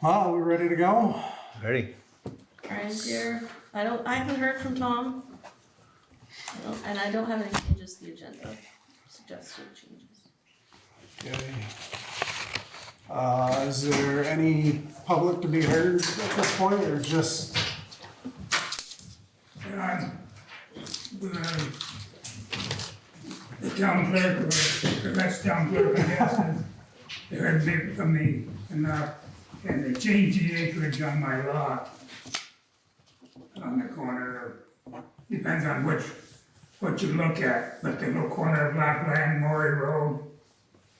Well, we ready to go? Ready? Brian's here. I haven't heard from Tom. And I don't have any changes to the agenda, suggested changes. Okay. Is there any public to be heard at this point, or just, The town clerk, or the best town clerk, I guess, they heard big from me enough, and they changed the acreage on my lot on the corner of, depends on what you look at, but the little corner of Lapland, Maury Road,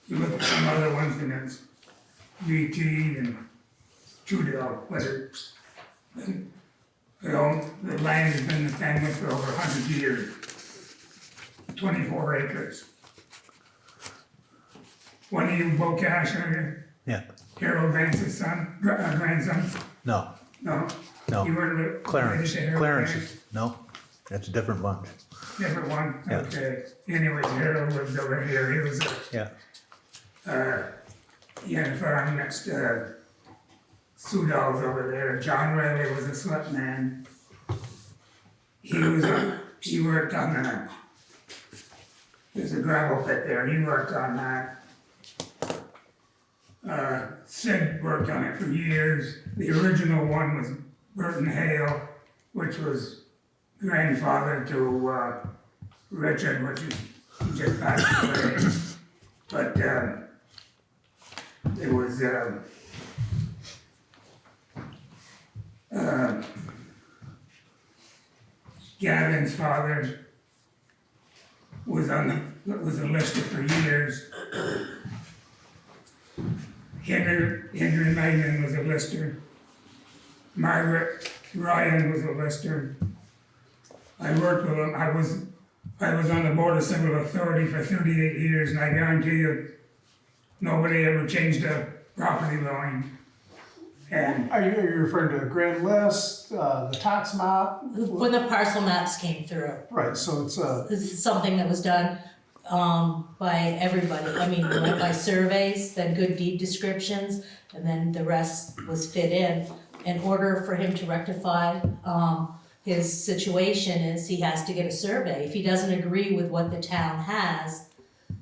you look at some other ones, and it's VT and Trudell, but it's, the land has been in the family for over 100 years. 24 acres. One of you Bocash, Yeah. Harold Vance's son, grandson? No. No? No. You were the... Clarence. Harold Clarence. Vance? No. That's a different bunch. Different one? Yeah. Okay. Anyways, Harold lived over here. He was Yeah. he had a farm next to Sudal's over there. John Riley was a selectman. He worked on there's a gravel pit there. He worked on that. Sid worked on it for years. The original one was Burton Hale, which was grandfather to Richard, which is, he just passed away. But it was Gavin's father was a lister for years. Henry Magnan was a lister. Margaret Ryan was a lister. I worked with him. I was on the Board of Civil Authority for 38 years, and I guarantee you, nobody ever changed a property line. And are you referring to a grand list, the tax map? When the parcel maps came through. Right, so it's This is something that was done by everybody. I mean, like by surveys, then good deed descriptions, and then the rest was fit in. In order for him to rectify his situation is he has to get a survey. If he doesn't agree with what the town has,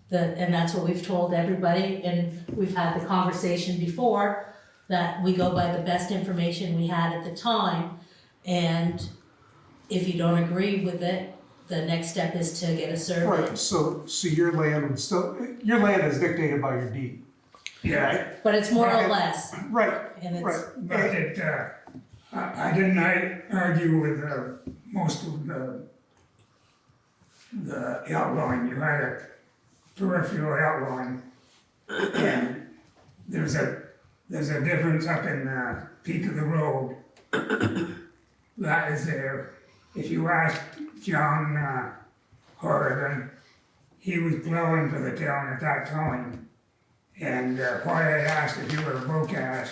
and that's what we've told everybody, and we've had the conversation before, that we go by the best information we had at the time, and if you don't agree with it, the next step is to get a survey. right. So your land is dictated by your deed. yeah, But it's more or Right. less, Right. and it's, Right. but I didn't argue with most of the outlawing. You had a peripheral outlawing, and there's a difference up in Peak of the Road. That is there. If you ask John Horrigan, he was plowing for the town at that time. And why I asked if you were a Bocash,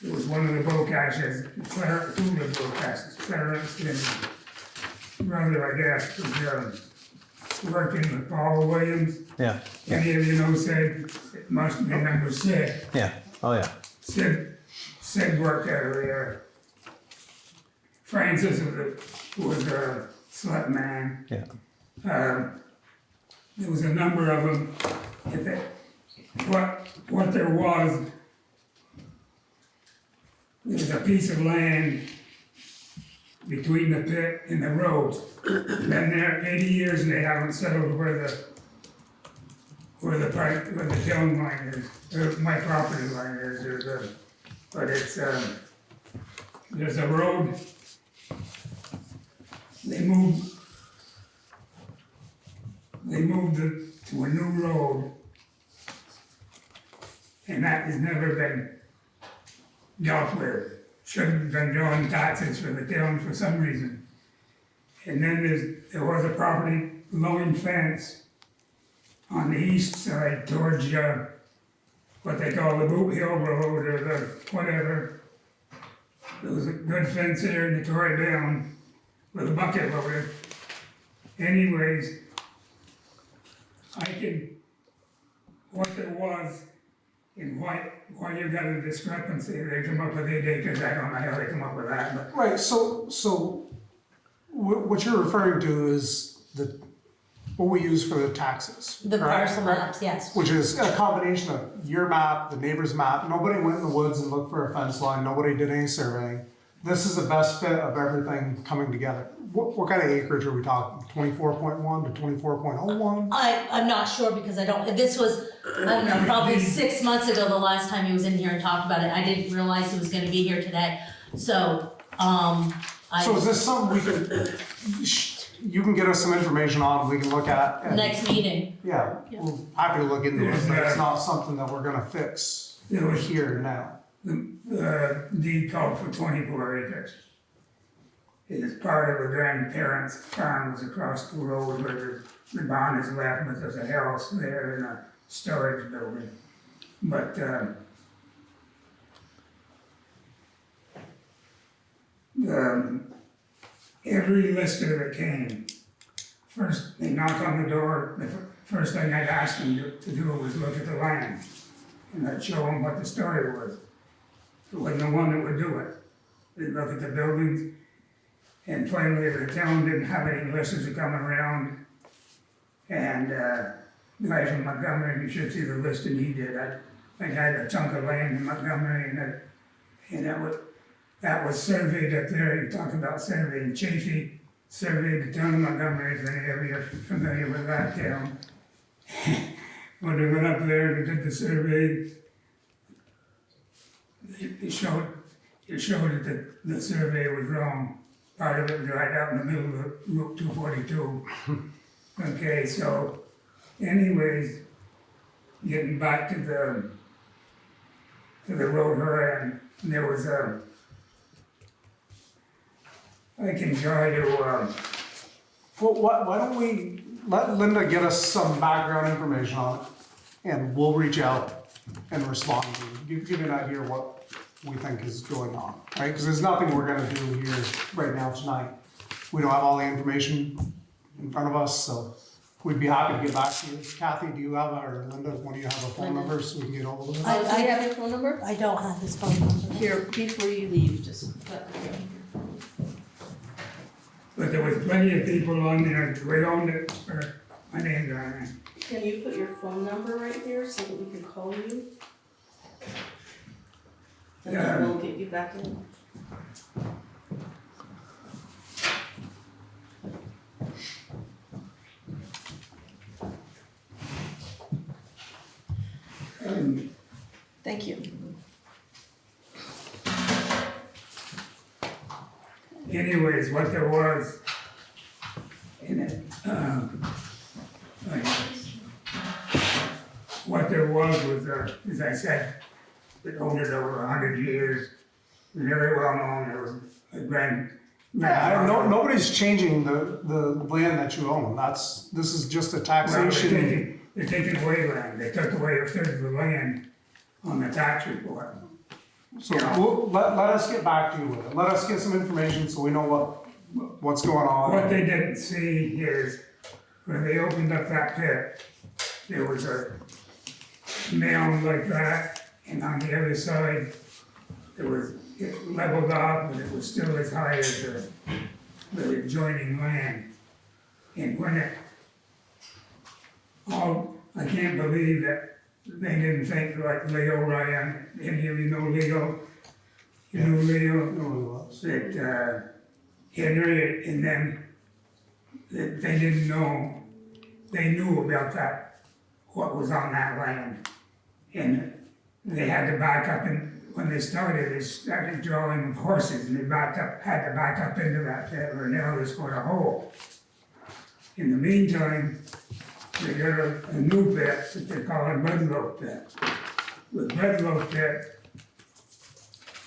it was one of the Bocashes, two of the Bocashes, Clarence and brother, I guess, was working with Paul Williams. Yeah. Any of you know Sid? It must be number Sid. Yeah. Oh, yeah. Sid worked out of there. Francis was a slut man. Yeah. There was a number of them. What there was a piece of land between the pit and the road. Been there 80 years and they haven't settled where the town line is, or my property line is, but it's, there's a road. They moved it to a new road. And that has never been dealt with. Should have been drawing taxes for the town for some reason. And then there was a property line fence on the east side towards what they call the Boot Hill Road or the whatever. There was a good fence there and they tore it down with a bucket loader. Anyways, what there was And why you got a discrepancy, they come up with 8 acres, I don't know how they come up with that, but Right, so what you're referring to is what we use for the taxes. The correct? parcel maps, yes. Which is a combination of your map, the neighbor's map. Nobody went in the woods and looked for a fence line. Nobody did any surveying. This is the best fit of everything coming together. What kind of acreage are we talking? 24.1 to 24.01? I'm not sure because this was, I don't know, probably 6 months ago, the last time he was in here and talked about it. I didn't realize he was gonna be here today. So, So is this something we could, you can get us some information on, we can look at? and- next meeting. Yeah, we're happy to look into it, but it's not something that we're gonna fix here now. the deed called for 24 acres. It is part of the grandparents' farms across the road where the barn is left, but there's a house there and a storage building. But, every lister that came, first, they knock on the door, the first thing I'd ask them to do was look at the land. And I'd show them what the story was. It wasn't the one that would do it. They'd look at the buildings, and finally, if the town didn't have any listers coming around, and, the guy from Montgomery, you should see the listing he did, I had a chunk of land in Montgomery, and that was surveyed up there, you talk about surveying, Chafee surveyed the town of Montgomery, if any of you are familiar with that town. When they went up there and did the survey, it showed that the survey was wrong. Part of it was right out in the middle of Route 242. Okay, so anyways, getting back to the road we're in, there was I can draw you, Well, why don't we let Linda get us some background information on it, and we'll reach out and respond to you, give you an idea of what we think is going on, right? Because there's nothing we're gonna do here right now tonight. We don't have all the information in front of us, so we'd be happy to get back to you. Kathy, do you have, or Linda, one of you have a phone Linda. number so we can get hold of them? I- Do you have your phone number? I don't have his phone number. Here, before you leave, just put but there was plenty of people on there, we owned it, or my name's on it. Can you put your phone number right there so that we can call you? And Yeah. then we'll get you back in. Thank you. Anyways, what there was in it, what there was, as I said, it owned it over 100 years, very well known, it was a Yeah, nobody's changing the land that you own. This is just a Well, taxation. they're taking away land, they took away a third of the land on the tax report. So let us get back to you with it. Let us get some information so we know what's going on. What they didn't see is, when they opened up that pit, there was a mound like that, and on the other side, it leveled off, but it was still as high as the adjoining land. And I can't believe that they didn't think like Leo Ryan, any of you know Leo? You know Leo? No, it was. That Henry and them, that they didn't know, they knew about that, what was on that land. And they had to back up, and when they started drawing with horses, and they had to back up into that pit, or now they scored a hole. In the meantime, they got a new pit that they call a breadloaf pit. The breadloaf pit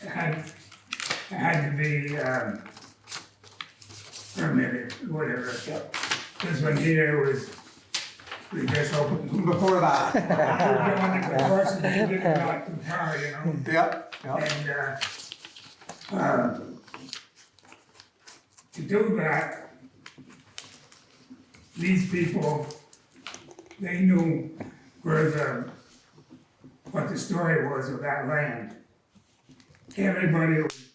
had to be permitted, whatever. This one here was, we just opened. Before that. We're going with horses, they didn't go too far, you know. Yep. And, to do that, these people, they knew where what the story was with that land. Everybody was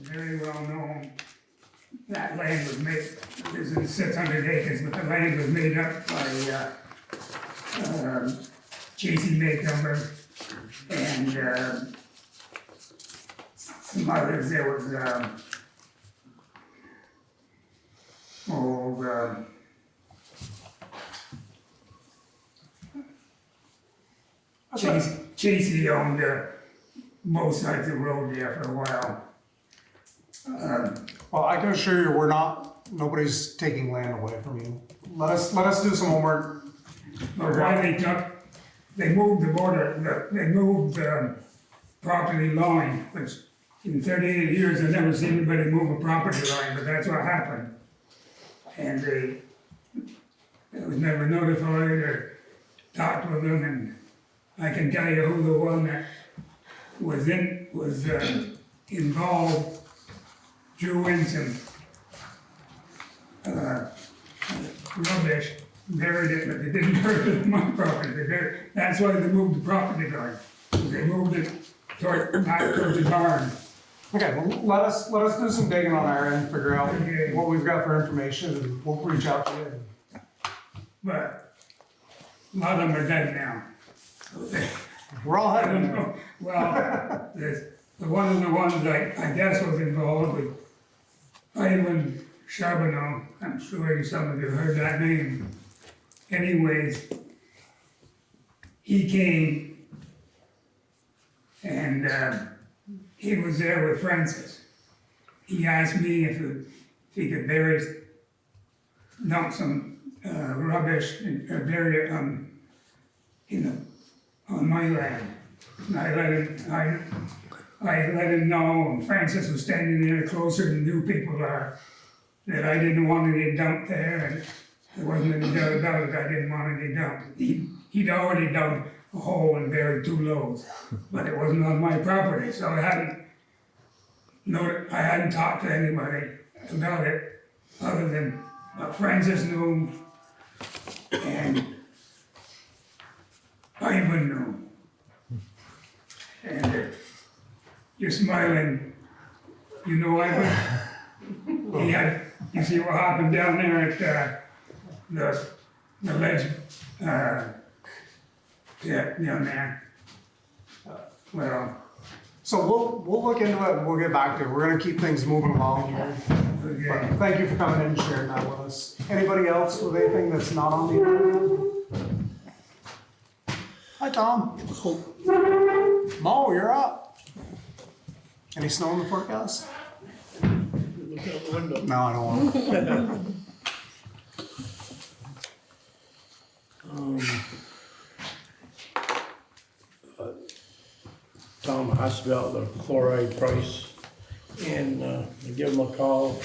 very well known. That land was made, this is 600 acres, but the land was made up by, J.C. Maycomber and, some others. There was, J.C. owned, both sides of the road there for a while. Well, I can assure you, we're not, nobody's taking land away from you. Let us do some homework. But why they moved the border, they moved the property line, which in 38 years, I've never seen anybody move a property line, but that's what happened. And they was never notified or talked with them, and I can tell you who the one that was involved, drew in some rubbish, buried it, but they didn't bury it on my property. That's why they moved the property line. They moved it back towards the barn. Okay, well, let us do some digging on our end, figure out Okay. what we've got for information, and we'll reach out to you. But a lot of them are dead now. We're all I heading don't there. know. Well, one of the ones I guess was involved with Ivan Charbonneau. I'm sure some of you heard that name. Anyways, he came and he was there with Francis. He asked me if he could dump some rubbish and bury it on my land. And I let him know, and Francis was standing there closer than you people are, that I didn't want any dump there, and there wasn't any doubt about it, I didn't want any dump. He'd already dug a hole and buried 2 loads, but it wasn't on my property, so I hadn't talked to anybody about it, other than Francis knew, and Ivan knew. And you're smiling, you know Ivan? You see what happened down there at the ledge pit down there? Well, So we'll look into it and we'll get back to it. We're gonna keep things moving along here. okay. But thank you for coming in and sharing that with us. Anybody else with anything that's not on the agenda? Hi, Tom. Mo, you're up. Any snow in the forecast? Look out the window. No, I don't want. Tom asked about the chloride price, and I give them a call.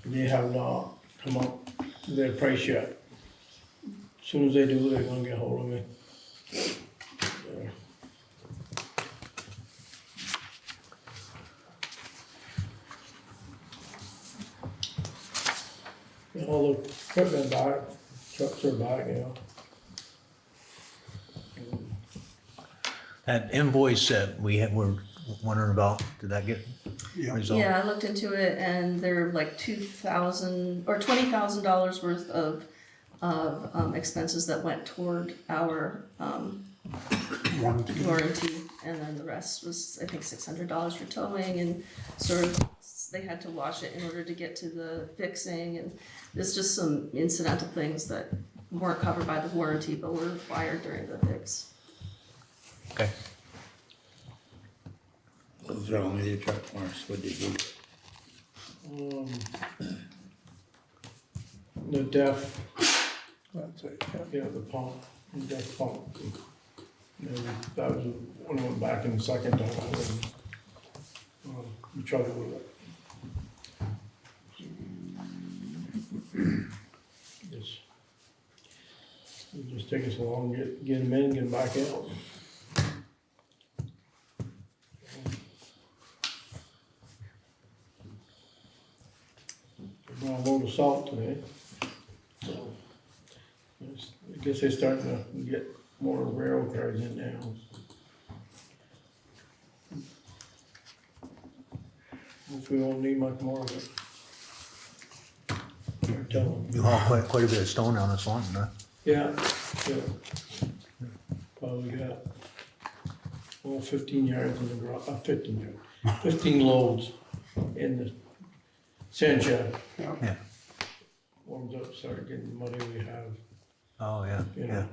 They have not come up to their price yet. As soon as they do, they're gonna get hold of me. All the equipment back, trucks are back, you know. That invoice that we're wondering about, did that get Yeah. resolved? Yeah, I looked into it and they're like $2,000 or $20,000 worth of expenses that went toward our Warranty. warranty, and then the rest was, I think, $600 for towing, and sort of, they had to wash it in order to get to the fixing, and there's just some incidental things that weren't covered by the warranty, but were required during the fix. Okay. Those are only the truck marks, what did you? The DEF, That's it. yeah, the pump, the DEF pump. And that was when I went back in the second time, I was in trouble with it. It just take us a long to get them in, get them back out. We're gonna load of salt today. So, I guess they're starting to get more railroad cars in now. Hopefully we won't need much more of it. Or tell them. You haul quite a bit of stone down this one, huh? Yeah, yeah. Probably got, 15 yards in the garage, 15 yards, 15 loads in the sand shed. Yeah. Warms up, start getting muddy, we have, Oh, yeah, you yeah, know,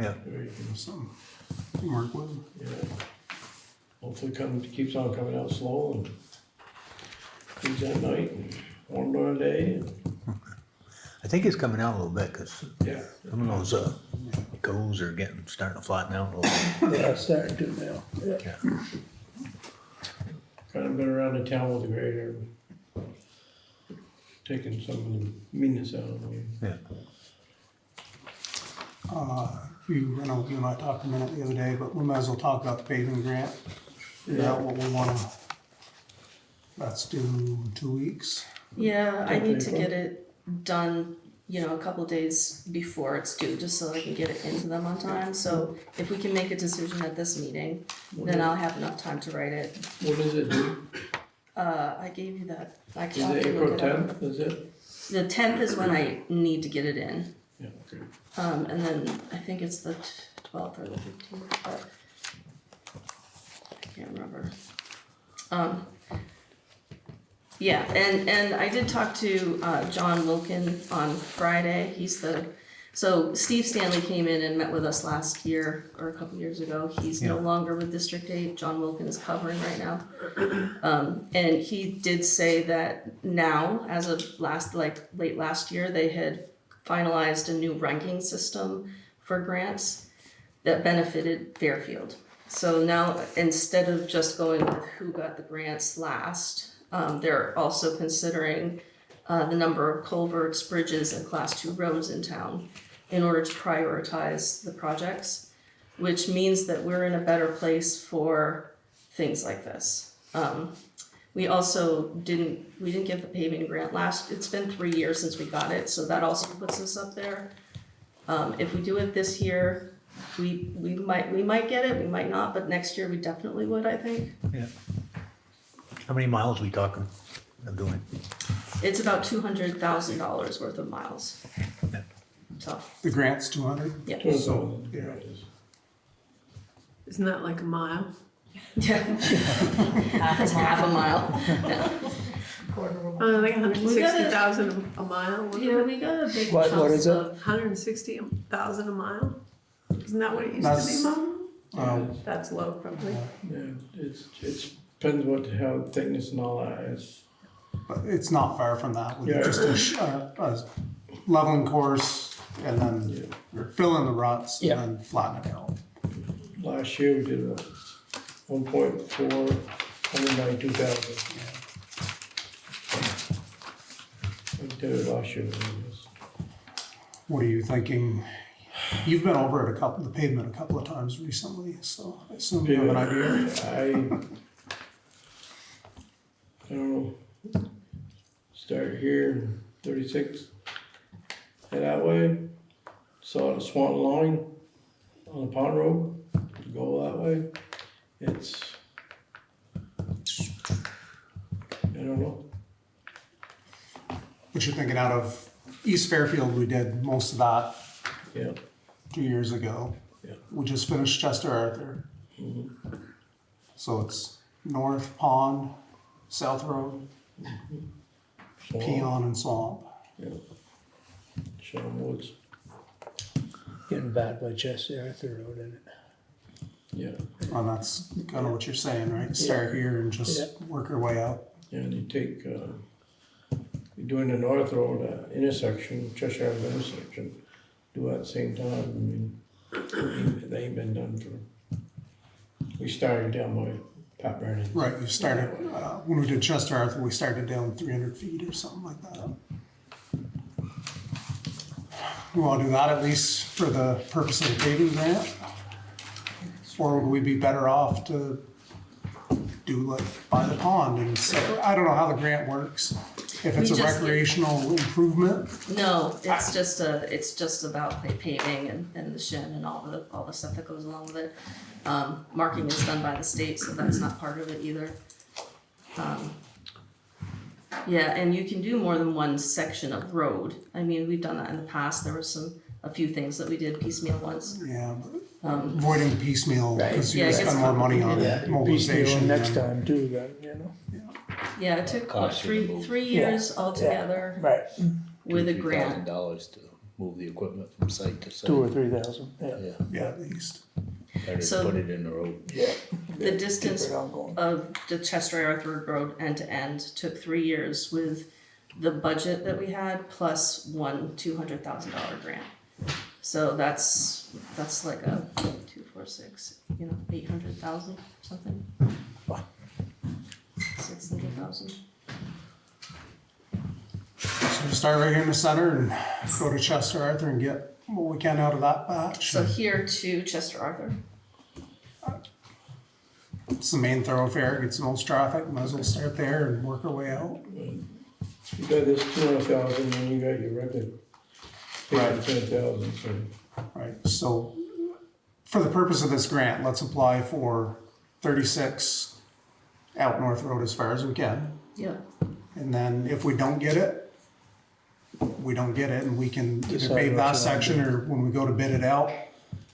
yeah. where you can, Something to work with. yeah. Hopefully keeps on coming out slow and freeze at night and warm during the day and, I think it's coming out a little bit, cause yeah. some of those, goes are starting to flatten out a little bit. Yeah, starting to now. Yeah. Yeah. Kind of been around the town with the grader, taking some of the meanness out of them. Yeah. I know you and I talked a minute the other day, but we might as well talk about the paving grant. Figure out what we wanna, that's due in 2 weeks. Yeah, I need to Okay. get it done, you know, a couple days before it's due, just so I can get it into them on time. So if we can make a decision at this meeting, then I'll have enough time to write it. What is it, due? I gave you that, I Is can it have to April look it up. 10th, is it? The 10th is when I need to get it in, Yeah, okay. and then I think it's the 12th or the 15th, but I can't remember. Yeah, and I did talk to John Wilkin on Friday. So Steve Stanley came in and met with us last year or a couple years ago. He's no Yeah. longer with District 8. John Wilkin is covering right now. And he did say that now, as of late last year, they had finalized a new ranking system for grants that benefited Fairfield. So now, instead of just going with who got the grants last, they're also considering the number of culverts, bridges, and Class 2 roads in town in order to prioritize the projects, which means that we're in a better place for things like this. We also didn't give the paving grant it's been 3 years since we got it, so that also puts us up there. If we do it this year, we might get it, we might not, but next year we definitely would, I think. Yeah. How many miles we talking of doing? It's about $200,000 worth of miles. Yeah. So, The grant's 200? yeah. So, yeah. Isn't that like a mile? Yeah. It's half a mile. Yeah. Like 160,000 a mile? wasn't Yeah, it? we got a big What chunk is it? of, 160,000 a mile? Isn't that what it used That's- to be, Mom? Um, That's low, probably. yeah, it's depends what the hell thickness and all that is. But it's not far from that, with Yeah. just a leveling course, and then you're filling the ruts, and Yeah. then flatten it out. Last year we did 1.4, 192,000. We did it last year. What are you thinking? You've been over the pavement a couple of times recently, so I assume you have an idea. I don't know. Start here, 36, head that way. Saw the Swan line on the Pond Road, go that way. It's, I don't know. What you're thinking out of East Fairfield, we did most of that Yeah, 2 years ago. Yeah. We just finished Chester Arthur. So it's North Pond, South Road, Swan, Peon, and Swamp. yeah. Shalom Woods, Getting bad by Chester Arthur Road, isn't it? yeah. And that's kind of what you're saying, right? Start here and just work our way out. Yeah, and you take, you're doing the North Road intersection, Cheshire Avenue intersection, do it at the same time. I mean, they ain't been done for, we started down by Pat Vernon. Right, you started, when we did Chester Arthur, we started down 300 feet or something like that. We want to do that at least for the purpose of the paving grant? Or would we be better off to do like by the pond and say, I don't know how the grant works. If it's We a just- recreational improvement, no, it's just about paving and the shim and all the stuff that goes along with it. Marking is done by the state, so that's not part of it either. Yeah, and you can do more than one section of road. I mean, we've done that in the past. There was a few things that we did piecemeal once. Yeah, avoiding piecemeal, because you Yeah, it gets spend more money on Yeah, mobilization. piecemeal next than- time too, then, you know. Yeah, it took what, Cost you to move. three years altogether Right, with a grant. $2,000 to move the equipment from site to site. 2,000 or 3,000, yeah. Yeah, Yeah, at least. better So- to put it in the road. Yeah. The distance Keep it ongoing. of the Chester Arthur Road end to end took 3 years with the budget that we had plus one $200,000 grant. So that's like a 2, 4, 6, 800,000 something. Wow. 600,000. So we start right here in the center and go to Chester Arthur and get what we can out of that batch. So here to Chester Arthur. It's the main thoroughfare, gets the most traffic, might as well start there and work our way out. You got this 200,000 and you got your regular. Right. 10,000, so. Right, so for the purpose of this grant, let's apply for 36 out North Road as far as we can. Yeah. And then if we don't get it, we don't get it, and we can either Decide pave what that you wanna section, or when we go to bid it out,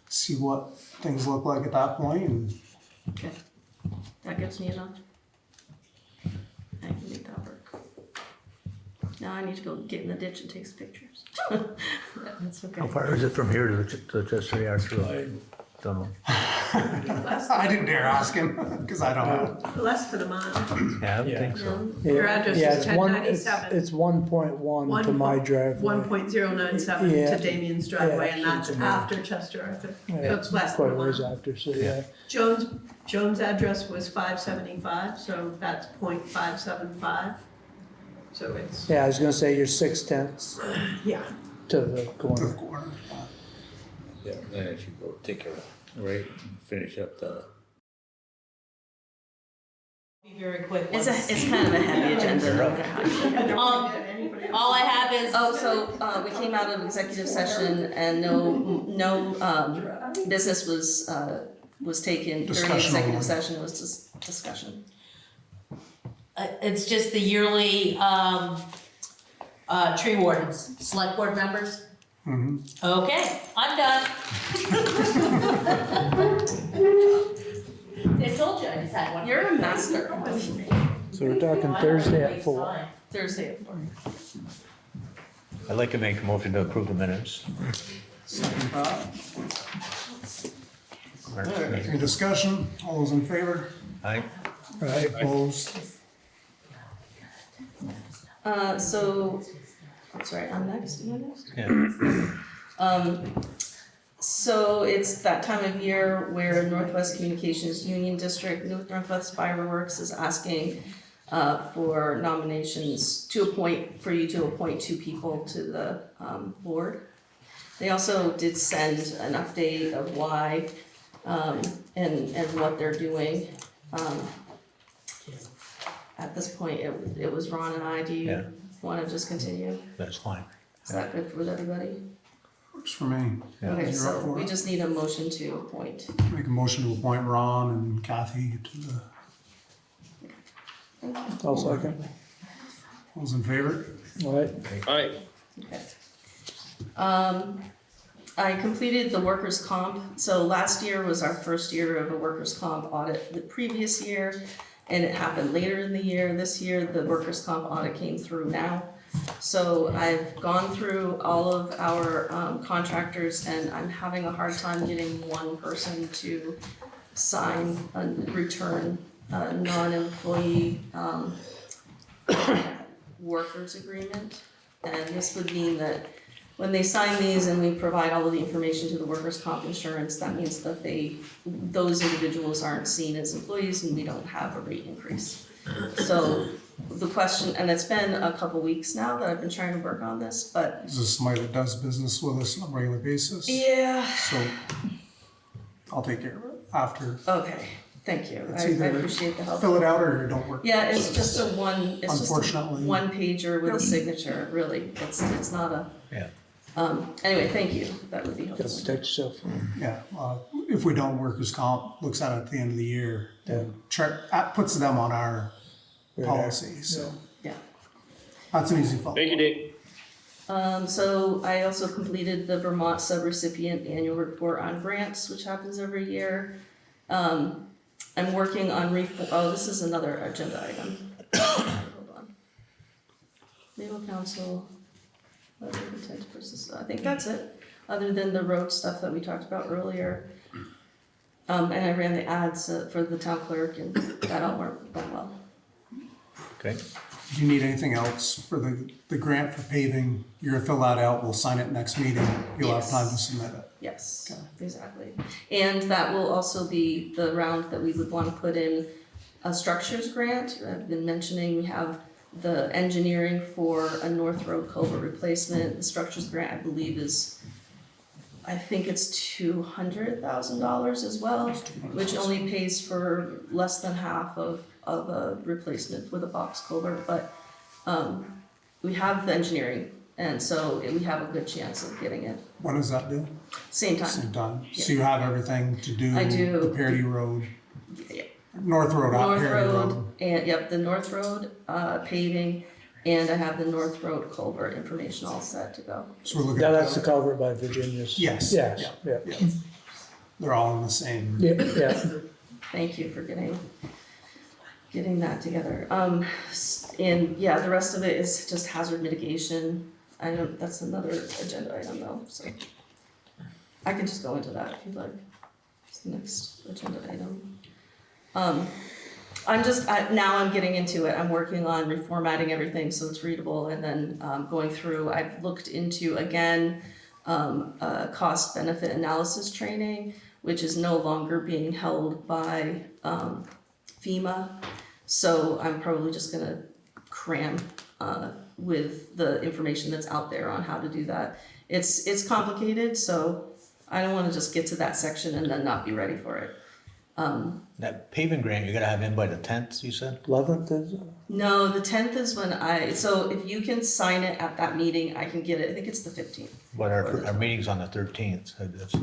see what things look like at that point, and Okay. That gives me enough. I can make that work. Now I need to go get in the ditch and take some pictures. That's okay. How far is it from here to the Chester Arthur I, Road? Don't know. I didn't dare ask him, because I don't know. Less than a mile. Yeah, I would Yeah. think so. Your address Yeah, is it's one, it's 1097. 1.1 to my driveway. 1.097 Yeah. to Damien's driveway, and Yeah, that's it's after Chester Arthur. Yeah, It's less quite than a a ways mile. after, so yeah. Joan's address was 575, so that's 0.575. So it's, Yeah, I was gonna say you're 6/10 yeah. to the To the corner. corner. Yeah, then if you go take a right and finish up the. Be very quick. It's kind of a heavy agenda. All I have is. We came out of executive session and no business was taken during Discussion executive only. session. It was just discussion. It's just the yearly, tree wardens, select board members. Okay, I'm done. I told you I just had one. You're a master. So we're talking Thursday at 4. Thursday at 4. I'd like to make a motion to approve the minutes. Second thought. March Any meeting. discussion? All those in favor? Aye. Right. Opposed? Sorry, I'm next. Am I next? Yeah. So it's that time of year where Northwest Communications Union District, Northwest Fireworks is asking for nominations for you to appoint 2 people to the board. They also did send an update of why and what they're doing. At this point, it was Ron and I. Do you Yeah. want to just continue? That's fine. Is that good with everybody? Works for me. Yeah. Okay, You're up so for we it. just need a motion to appoint. Make a motion to appoint Ron and Kathy to the, I'll second. all those in favor? All right, Okay. I completed the workers' comp. So last year was our first year of a workers' comp audit. The previous year, and it happened later in the year. This year, the workers' comp audit came through now. So I've gone through all of our contractors, and I'm having a hard time getting one person to sign and return a non-employee workers agreement. And this would mean that when they sign these and we provide all of the information to the workers' comp insurance, that means that those individuals aren't seen as employees and we don't have a rate increase. So the question, and it's been a couple weeks now that I've been trying to work on this, but Is this somebody that does business with us on a regular basis? yeah, So I'll take care of it after. okay, thank you. It's I either appreciate the help. Fill it out or you don't work. Yeah, it's just a Unfortunately. one pager with a signature, really. It's not a, Yeah. anyway, thank you. That would be gotta helpful. protect yourself. Yeah, if we don't, workers' comp looks at it at the end of the year and puts them on our Radar. policy, so. Yeah. That's an easy follow. Thank you, Dave. So I also completed the Vermont subrecipient annual report on grants, which happens every year. I'm working on this is another agenda item. Hold on. Legal counsel, letter of intent to persist, I think that's it, other than the road stuff that we talked about earlier. And I ran the ads for the town clerk, and that all went well. Okay. Do you need anything else for the grant for paving? You're gonna fill that out, we'll sign it next meeting, you'll have time to submit it. Yes, exactly. And that will also be the round that we would want to put in a structures grant. I've been mentioning we have the engineering for a North Road culvert replacement. The structures grant, I believe, I think it's $200,000 as well, which only pays for less than half of a replacement with a box culvert, but we have the engineering, and so we have a good chance of getting it. When does that do? Same time. Same time? Yeah. So you have everything to do I do. the Parity Road, Yeah. North Road, out North Parity Road, Road. and, yep, the North Road paving, and I have the North Road culvert information all set to go. So we're looking Now, at. that's the culvert by Virginia's. Yes. Yes, Yeah. yeah, They're all in the same. yeah, yeah. Thank you for getting that together. And yeah, the rest of it is just hazard mitigation. I know that's another agenda item though, so I can just go into that if you'd like. It's the next agenda item. Now I'm getting into it. I'm working on reformatting everything so it's readable, and then going through. I've looked into again a cost benefit analysis training, which is no longer being held by FEMA. So I'm probably just gonna cram with the information that's out there on how to do that. It's complicated, so I don't wanna just get to that section and then not be ready for it. That paving grant, you're gonna have in by the 10th, you said? 11th is, No, the 10th is when so if you can sign it at that meeting, I can get it, I think it's the 15th. But our meeting's on the 13th. So that's-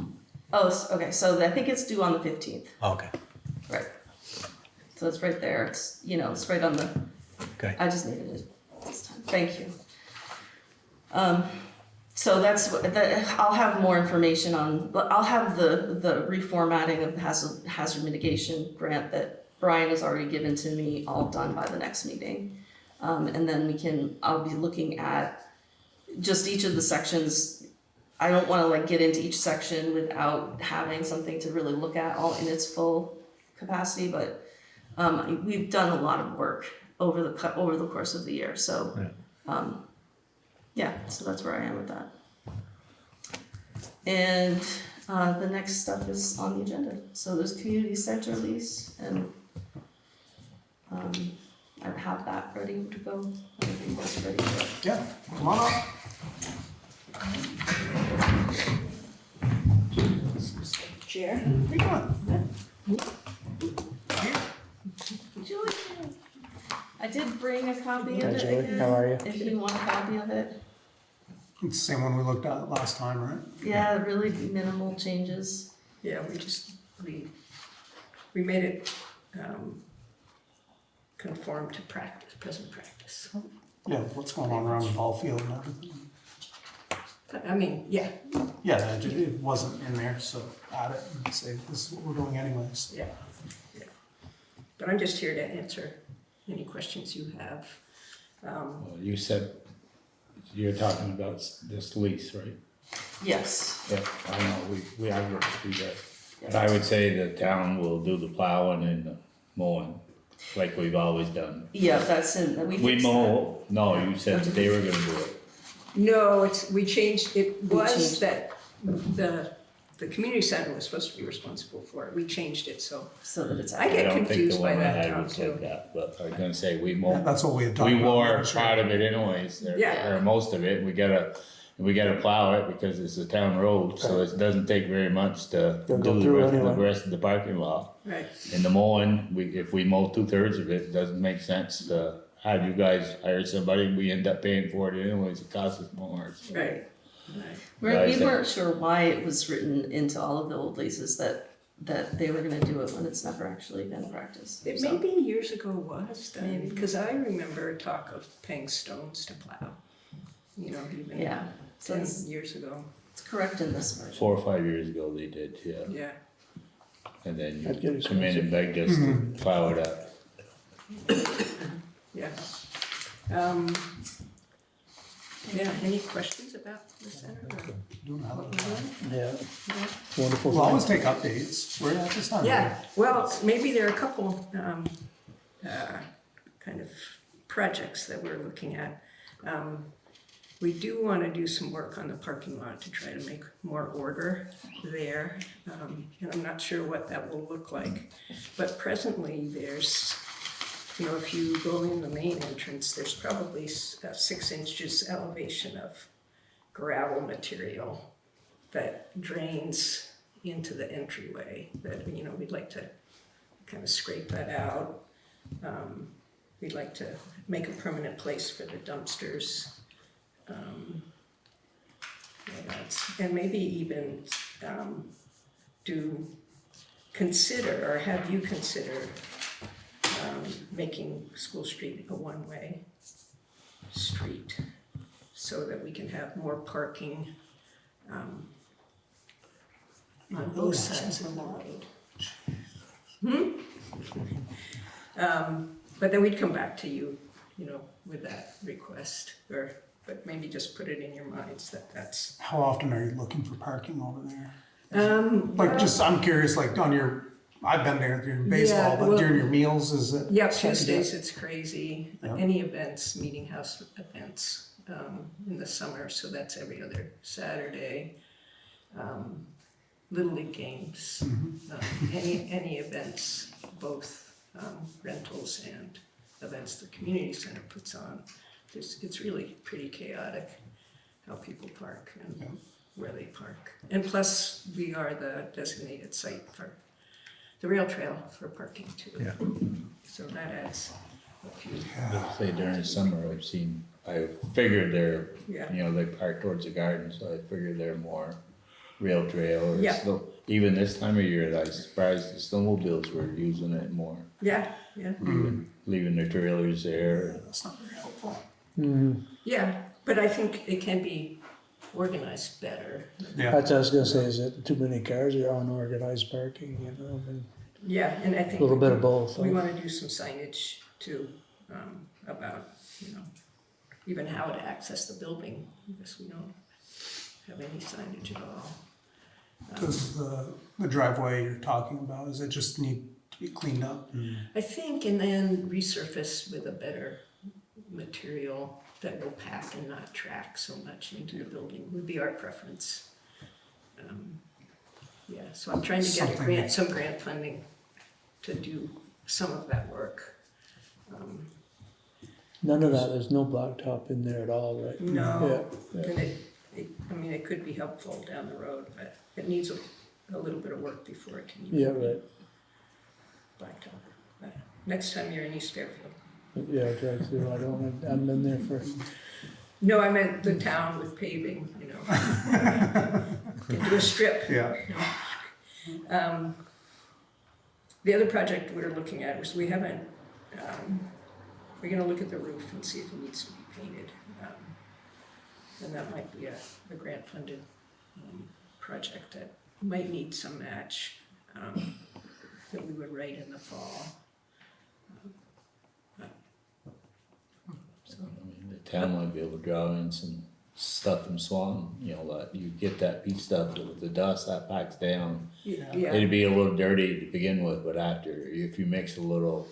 Oh, okay, so I think it's due on the 15th, Okay, right. So it's right there, it's right on the, okay. I just needed it this time, thank you. So I'll have more information I'll have the reformatting of the hazard mitigation grant that Brian has already given to me all done by the next meeting. And then I'll be looking at just each of the sections. I don't wanna get into each section without having something to really look at all in its full capacity, but we've done a lot of work over the course of the year, so so that's where I am with that. And the next stuff is on the agenda. So there's community center lease, and I have that ready to go. Everything was ready to go. Yeah, come on up. Chair. How you doing? Julie, I did bring a copy of Hi, it Julie. again. How are you? If you want a copy of it. It's the same one we looked at last time, right? Yeah, really minimal changes. Yeah, we made it conform to present practice. Yeah, what's going on around the ball field and everything. But, I mean, yeah, Yeah, it wasn't in there, so add it and say, this is what we're doing anyways. yeah. But I'm just here to answer any questions you have. Well, you said you're talking about this lease, right? Yes. Yeah, I know, we have worked through that. But I would say the town will do the plowing and the mowing, like we've always done. Yeah, that's in, we We fixed mow, no, you said they were gonna do it. No, we changed, it We was changed that the community center was supposed to be responsible for it. We changed it, so. that so that it's. I get don't think confused the by one I that had now, was too. like that, but I was gonna say, we Yeah, mow, that's what we had talked we about. wore last year. part of it anyways, Yeah. or most of it, we gotta plow it because it's a town road, so it doesn't take very much to You'll go do through the anyway. rest of the parking lot. Right, And the mowing, if we mow 2/3 of it, it doesn't make sense to have you guys hire somebody, we end up paying for it anyways, it costs us more. so. right, right. We Guys, weren't sure why it was written into all of the old leases that that they were gonna do it when it's never actually been practiced. It So- maybe years ago was done, because I remember talk of paying stones to plow. You know, even Yeah, so 10 it's, years ago, it's correct in this version. 4 or 5 years ago they did, yeah. yeah. And then That'd get you come in and beg us to plow it up. Yeah. Yeah, any questions about the center? or Don't have what it. we're doing? Yeah, wonderful. We'll always take updates. We're at this time. Yeah, well, maybe there are a couple, kind of projects that we're looking at. We do wanna do some work on the parking lot to try to make more order there. And I'm not sure what that will look like, but presently there's, you know, if you go in the main entrance, there's probably 6 inches elevation of gravel material that drains into the entryway that, you know, we'd like to kind of scrape that out. We'd like to make a permanent place for the dumpsters. What else? And maybe even consider, or have you consider making School Street a one-way street so that we can have more parking on both sides of the road. But then we'd come back to you, you know, with that request, but maybe just put it in your minds that that's. How often are you looking for parking over there? Well, Just, I'm curious, like on your, I've been there during baseball, Yeah, but well- during your meals, is it? Yeah, something Tuesdays it's crazy, Yeah. any events, meeting house events, in the summer, so that's every other Saturday. Little League games, any events, both, rentals and events the community center puts on. It's really pretty chaotic how people park and where they park. And plus, we are the designated site for the rail trail for parking too. Yeah. So that adds a few, Say during the summer, I figured they're, yeah. you know, they park towards the garden, so I figured they're more rail trail or Yeah. snow. Even this time of year, I was surprised the snowmobiles were using it more, Yeah, yeah, leaving their trailers there. That's not very helpful. yeah, but I think it can be organized better. Yeah. That's what I was gonna say, is that too many cars or unorganized parking, you know, and Yeah, and I a think little bit of both. we wanna do some signage too, about, you know, even how to access the building, because we don't have any signage at all. Does the driveway you're talking about, does it just need to be cleaned up? I think, and then resurface with a better material that will pack and not track so much into the building would be our preference. Yeah, so I'm trying to get some grant funding to do some of that work. None of that, there's no blacktop in there at all, right? No, Yeah, yeah. and I mean, it could be helpful down the road, but it needs a little bit of work before it can Yeah, even be right. blacktop. But next time you're in East Fairfield. Yeah, drive through, I've been there for, No, I meant the town with paving, you know. Can do a strip. Yeah. The other project we're looking at was we're gonna look at the roof and see if it needs to be painted. And that might be a grant funded project that might need some match that we would write in the fall. So, The town might be able to draw in some stuff from Swan, you know, that you get that piece stuff with the dust that packs down. yeah, It'd be a little dirty to begin with, but after, if you mix a little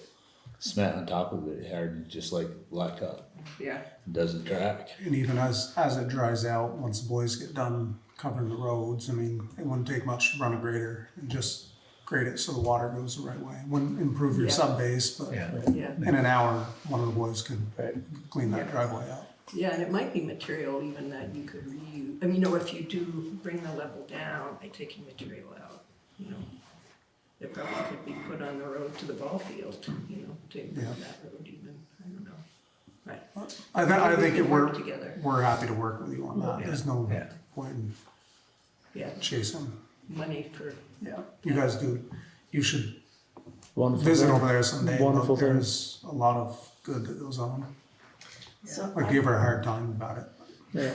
cement on top of it, it hardens just like blacktop. yeah, It doesn't track. And even as it dries out, once the boys get done covering the roads, I mean, it wouldn't take much to run a grader and just grade it so the water goes the right way. Wouldn't improve your Yeah. sub base, but Yeah. yeah. in an hour, one of the boys could right. clean that Yeah. driveway out. Yeah, and it might be material even that you could reuse. I mean, or if you do bring the level down by taking material out, you know, it probably could be put on the road to the ball field, you know, to improve Yeah. that road even, I don't know. Right. I We think can it work we're, together. we're happy to work with you on that. Yeah. There's no Yeah. point in Yeah, chasing money for, Yeah, you guys do, you should Wonderful. visit over there someday. Wonderful Look, thing. there's a lot of good that goes on. So I give her a hard time about it. Yeah.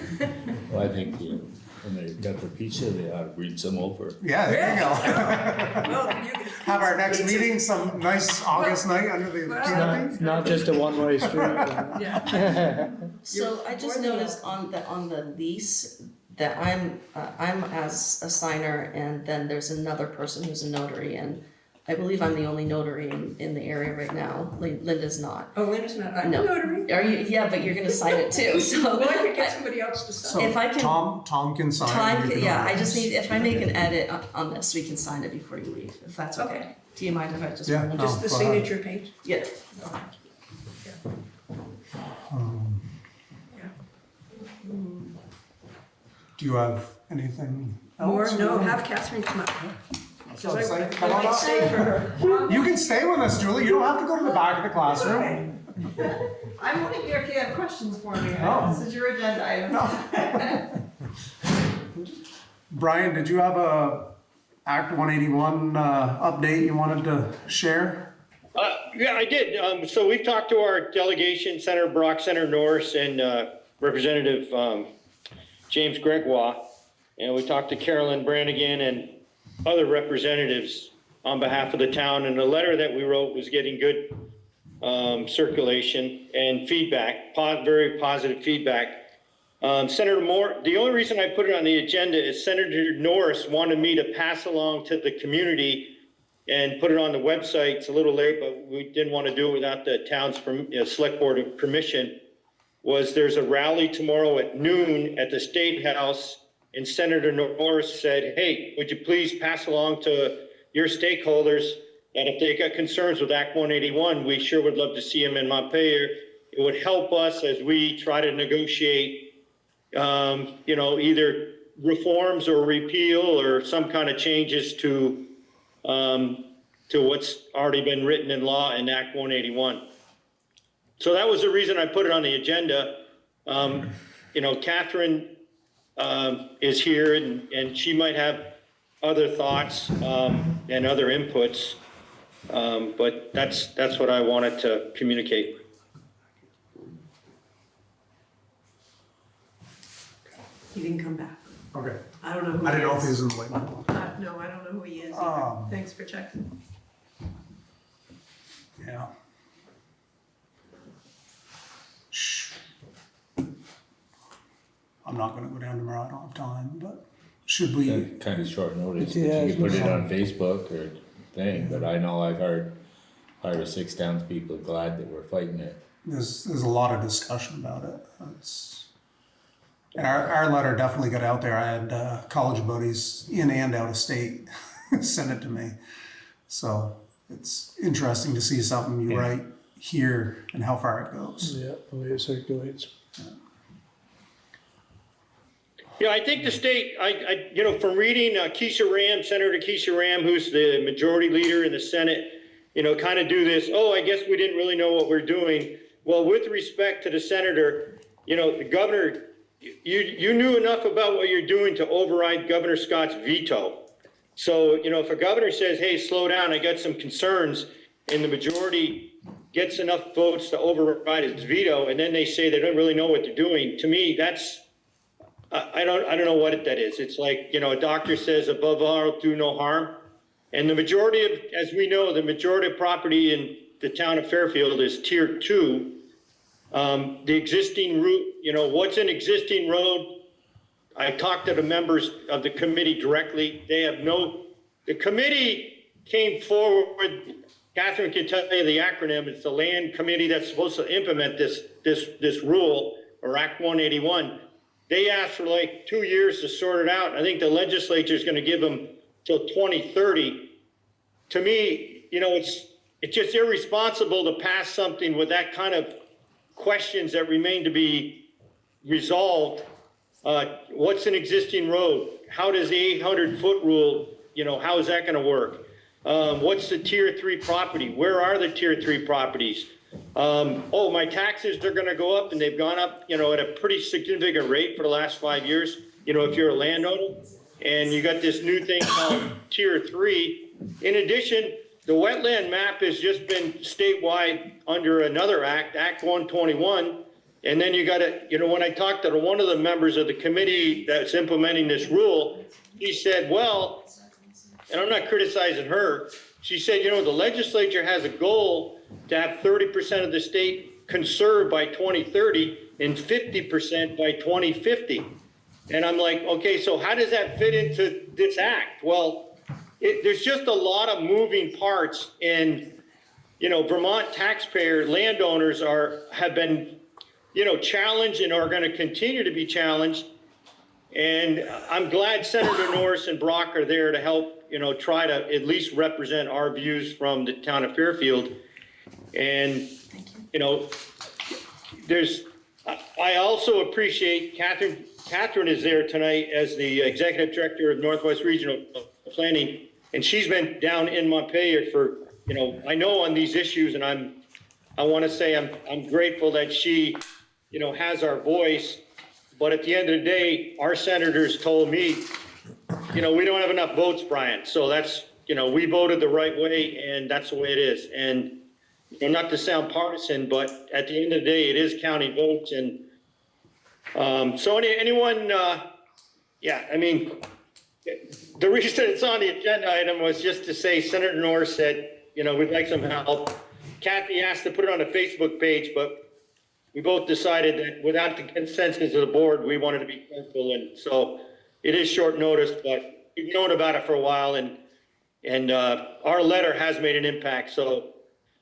Well, I think, when they got the pizza, they ought to bring some over. Yeah, there you go. well, you Have our next meeting some nice August night under the canopy. Not just a one-way street. Yeah, So I just You're more than noticed on the lease that I'm as a signer, and then there's another person who's a notary, and I believe I'm the only notary in the area right now. Linda's not. oh, Linda's not, I'm a No. notary. Are you? Yeah, but you're gonna sign it too, so. Well, I could get somebody else to So sign. If I can- Tom can sign. Time, you can yeah, I authorize. just need, if I make an edit on this, we can sign it before you leave, if that's okay. Okay. Do you mind if I just? Yeah, run it? no. Just the go ahead. signature page? Yeah. Do you have anything More, else? no, have Catherine come up. So Because say- I come on might up. say for her. You can stay with us, Julie. You don't have to go to the back of the classroom. I'm only here if you have questions for me. Oh. This is your agenda item. Brian, did you have a Act 181 update you wanted to share? Yeah, I did. So we've talked to our delegation, Senator Brock, Senator Norris, and Representative James Gregoire. And we talked to Carolyn Brannigan and other representatives on behalf of the town. And the letter that we wrote was getting good circulation and feedback, very positive feedback. Senator Moore, the only reason I put it on the agenda is Senator Norris wanted me to pass along to the community and put it on the website. It's a little late, but we didn't want to do it without the town's select board permission. There's a rally tomorrow at noon at the State House, and Senator Norris said, hey, would you please pass along to your stakeholders that if they got concerns with Act 181, we sure would love to see them in Montpelier. It would help us as we try to negotiate either reforms or repeal or some kind of changes to what's already been written in law in Act 181. So that was the reason I put it on the agenda. Catherine is here and she might have other thoughts and other inputs, but that's what I wanted to communicate. He didn't come back. Okay. I don't know who I he didn't know if he is. was in the waiting room. No, I don't know who he is either. Um, Thanks for checking. Yeah. Shh. I'm not gonna go down tomorrow, I don't have time, but should we? Kind of short notice, but Yeah, you could put it it's- on Facebook or thing, but I know I've heard 5 or 6 townspeople glad that we're fighting it. There's a lot of discussion about it. And our letter definitely got out there. I had college buddies in and out of state send it to me. So it's interesting to see something you write here and how far it goes. Yeah, the way it circulates. Yeah, I think the state, from reading Senator Keisha Ram, who's the majority leader in the Senate, kind of do this, I guess we didn't really know what we're doing. Well, with respect to the senator, the governor, you knew enough about what you're doing to override Governor Scott's veto. So, if a governor says, hey, slow down, I got some concerns, and the majority gets enough votes to override his veto, and then they say they don't really know what they're doing, to me, that's, I don't know what that is. It's like, a doctor says above all, do no harm. And the majority of, as we know, the majority of property in the town of Fairfield is tier 2. The existing route, what's an existing road? I talked to the members of the committee directly. They have the committee came forward. Catherine can tell you the acronym. It's the land committee that's supposed to implement this rule or Act 181. They asked for like 2 years to sort it out. I think the legislature is going to give them till 2030. To me, it's just irresponsible to pass something with that kind of questions that remain to be resolved. What's an existing road? How does the 800-foot rule, how is that going to work? What's the tier 3 property? Where are the tier 3 properties? My taxes are going to go up, and they've gone up, at a pretty significant rate for the last 5 years. If you're a landowner, and you got this new thing called Tier 3. In addition, the wetland map has just been statewide under another act, Act 121. And then you got to, when I talked to one of the members of the committee that's implementing this rule, he said, well, and I'm not criticizing her, she said, the legislature has a goal to have 30% of the state conserved by 2030 and 50% by 2050. And I'm like, okay, so how does that fit into this act? Well, there's just a lot of moving parts, and, Vermont taxpayer landowners have been, challenged and are going to continue to be challenged. And I'm glad Senator Norris and Brock are there to help, try to at least represent our views from the town of Fairfield. And, I also appreciate Catherine is there tonight as the Executive Director of Northwest Regional Planning, and she's been down in Montpelier for, I know on these issues, and I want to say I'm grateful that she, has our voice. But at the end of the day, our senators told me, we don't have enough votes, Brian. So that's, we voted the right way, and that's the way it is. And not to sound partisan, but at the end of the day, it is counting votes. And so anyone, the reason it's on the agenda item was just to say Senator Norris said, we'd like some help. Kathy asked to put it on the Facebook page, but we both decided that without the consensus of the board, we wanted to be careful. And so it is short notice, but we've known about it for a while, and our letter has made an impact. So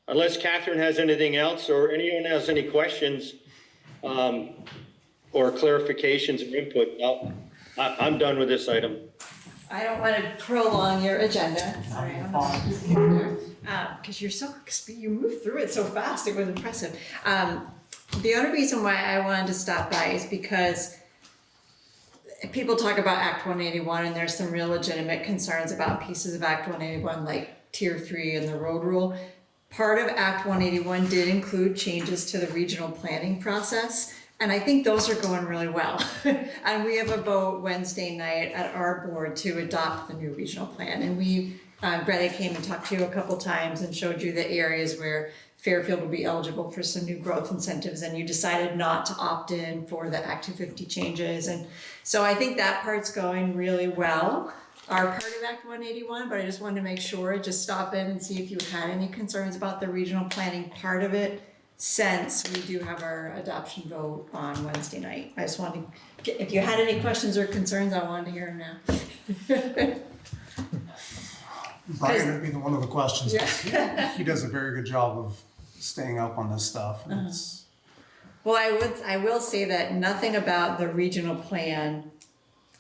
unless Catherine has anything else or anyone has any questions or clarifications or input, I'm done with this item. I don't want to prolong your agenda. Sorry, because you moved through it so fast, it was impressive. The only reason why I wanted to stop by is because people talk about Act 181, and there's some real legitimate concerns about pieces of Act 181 like Tier 3 and the road rule. Part of Act 181 did include changes to the regional planning process, and I think those are going really well. And we have a vote Wednesday night at our board to adopt the new regional plan. And Greta came and talked to you a couple times and showed you the areas where Fairfield will be eligible for some new growth incentives, and you decided not to opt in for the Act 250 changes. And so I think that part's going really well. Our part of Act 181, but I just wanted to make sure, just stop in and see if you had any concerns about the regional planning part of it, since we do have our adoption vote on Wednesday night. I just wanted to, if you had any questions or concerns, I wanted to hear them now. Brian would be one of the questions. Yeah. He does a very good job of staying up on this stuff. And it's... Well, I will say that nothing about the regional plan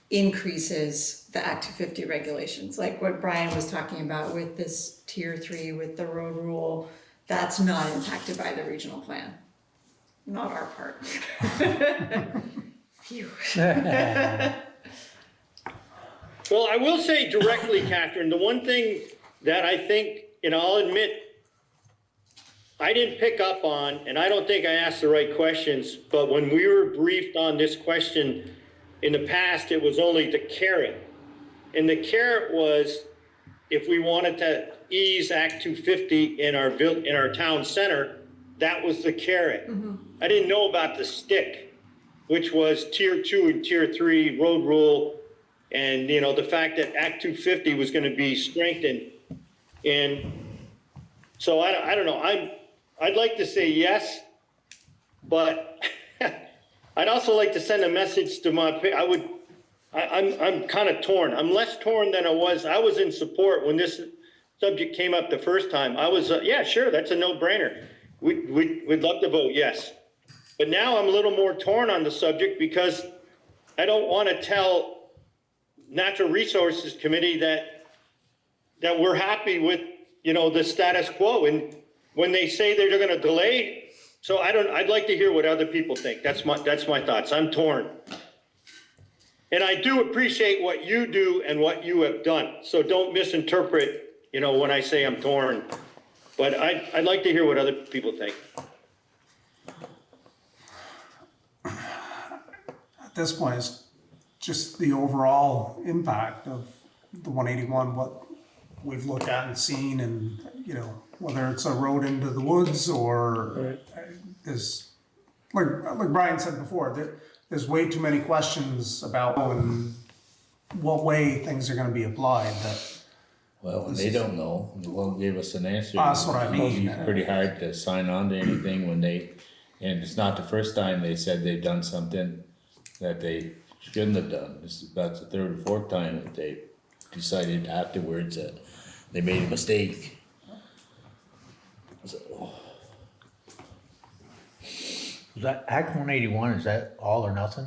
increases the Act 250 regulations. Like what Brian was talking about with this Tier 3, with the road rule, that's not impacted by the regional plan. Not our part. Phew. Well, I will say directly, Catherine, the one thing that I think, I'll admit, I didn't pick up on, and I don't think I asked the right questions, but when we were briefed on this question in the past, it was only the carrot. And the carrot was, if we wanted to ease Act 250 in our town center, that was the carrot. Mm-hmm. I didn't know about the stick, which was Tier 2 and Tier 3 road rule, and the fact that Act 250 was going to be strengthened. And so I don't know. I'd like to say yes, but I'd also like to send a message to I'm kind of torn. I'm less torn than I was. I was in support when this subject came up the first time. I was, yeah, sure, that's a no-brainer. We'd love to vote yes. But now I'm a little more torn on the subject because I don't want to tell Natural Resources Committee that we're happy with, the status quo. And when they say they're going to delay, so I'd like to hear what other people think. That's my thoughts. I'm torn. And I do appreciate what you do and what you have done. So don't misinterpret, when I say I'm torn. But I'd like to hear what other people think. At this point, it's just the overall impact of the 181, what we've looked at and seen, and, you know, whether it's a road into the woods or is, like Brian said before, there's way too many questions about and what way things are gonna be applied that. Well, they don't know, they won't give us an answer. That's what I mean. It's pretty hard to sign on to anything when and it's not the first time they said they've done something that they shouldn't have done. That's the third or fourth time that they decided afterwards that they made a mistake. So, Is that Act 181, is that all or nothing?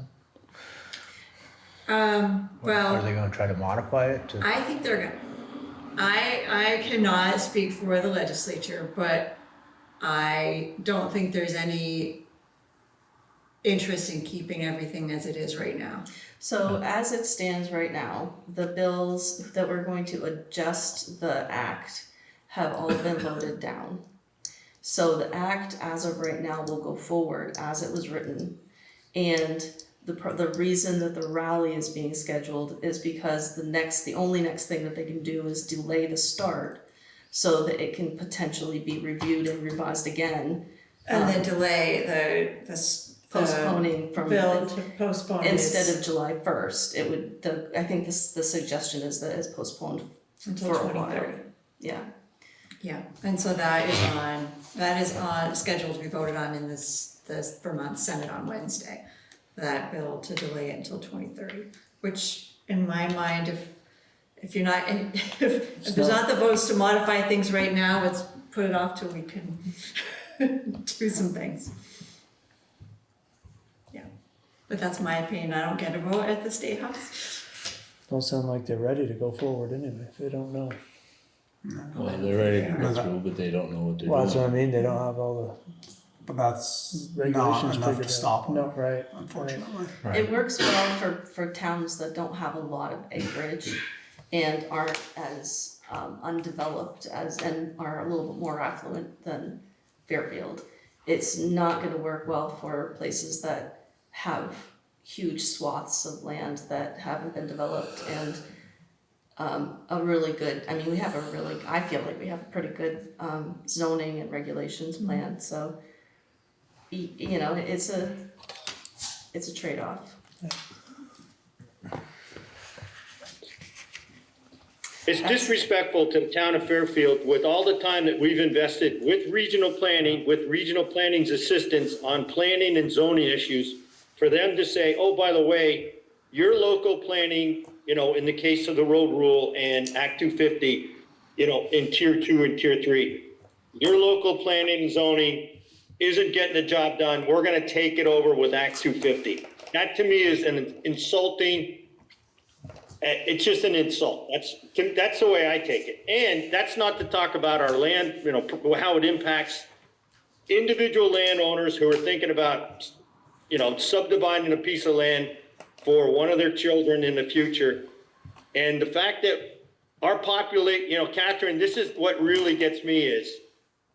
Are Well, they gonna try to modify it to? I think they're gonna, I cannot speak for the legislature, but I don't think there's any interest in keeping everything as it is right now. So as it stands right now, the bills that we're going to adjust the act have all been voted down. So the act as of right now will go forward as it was written. And the reason that the rally is being scheduled is because the only next thing that they can do is delay the start so that it can potentially be reviewed and revised again. And then delay the Postponing from bill to postpone instead of July 1st, it would, I think the suggestion is that it's postponed until for a while. 2030. Yeah. Yeah, and so that is on scheduled to be voted on in this Vermont Senate on Wednesday. That bill to delay it until 2030, which in my mind, if you're not, if there's not the votes to modify things right now, let's put it off till we can do some things. Yeah, but that's my opinion. I don't get a vote at the State House. Don't sound like they're ready to go forward anyway, if they don't know. well, they're ready to go through, but they don't know what they're Well, that's what I doing. mean, they don't have all But that's the not regulations enough figured to out. stop them, No, right. unfortunately. It works well for towns that don't have a lot of acreage and aren't as undeveloped and are a little bit more affluent than Fairfield. It's not gonna work well for places that have huge swaths of land that haven't been developed and a really good, I mean, I feel like we have a pretty good zoning and regulations plan, so you know, it's a trade-off. It's disrespectful to the town of Fairfield with all the time that we've invested with regional planning's assistance on planning and zoning issues, for them to say, oh, by the way, your local planning, you know, in the case of the road rule and Act 250, you know, in tier 2 and tier 3, your local planning and zoning isn't getting the job done, we're gonna take it over with Act 250. That to me is an insulting, it's just an insult. That's the way I take it. And that's not to talk about our land, you know, how it impacts individual landowners who are thinking about, you know, subdividing a piece of land for one of their children in the future. And the fact that our population, you know, Catherine, this is what really gets me is,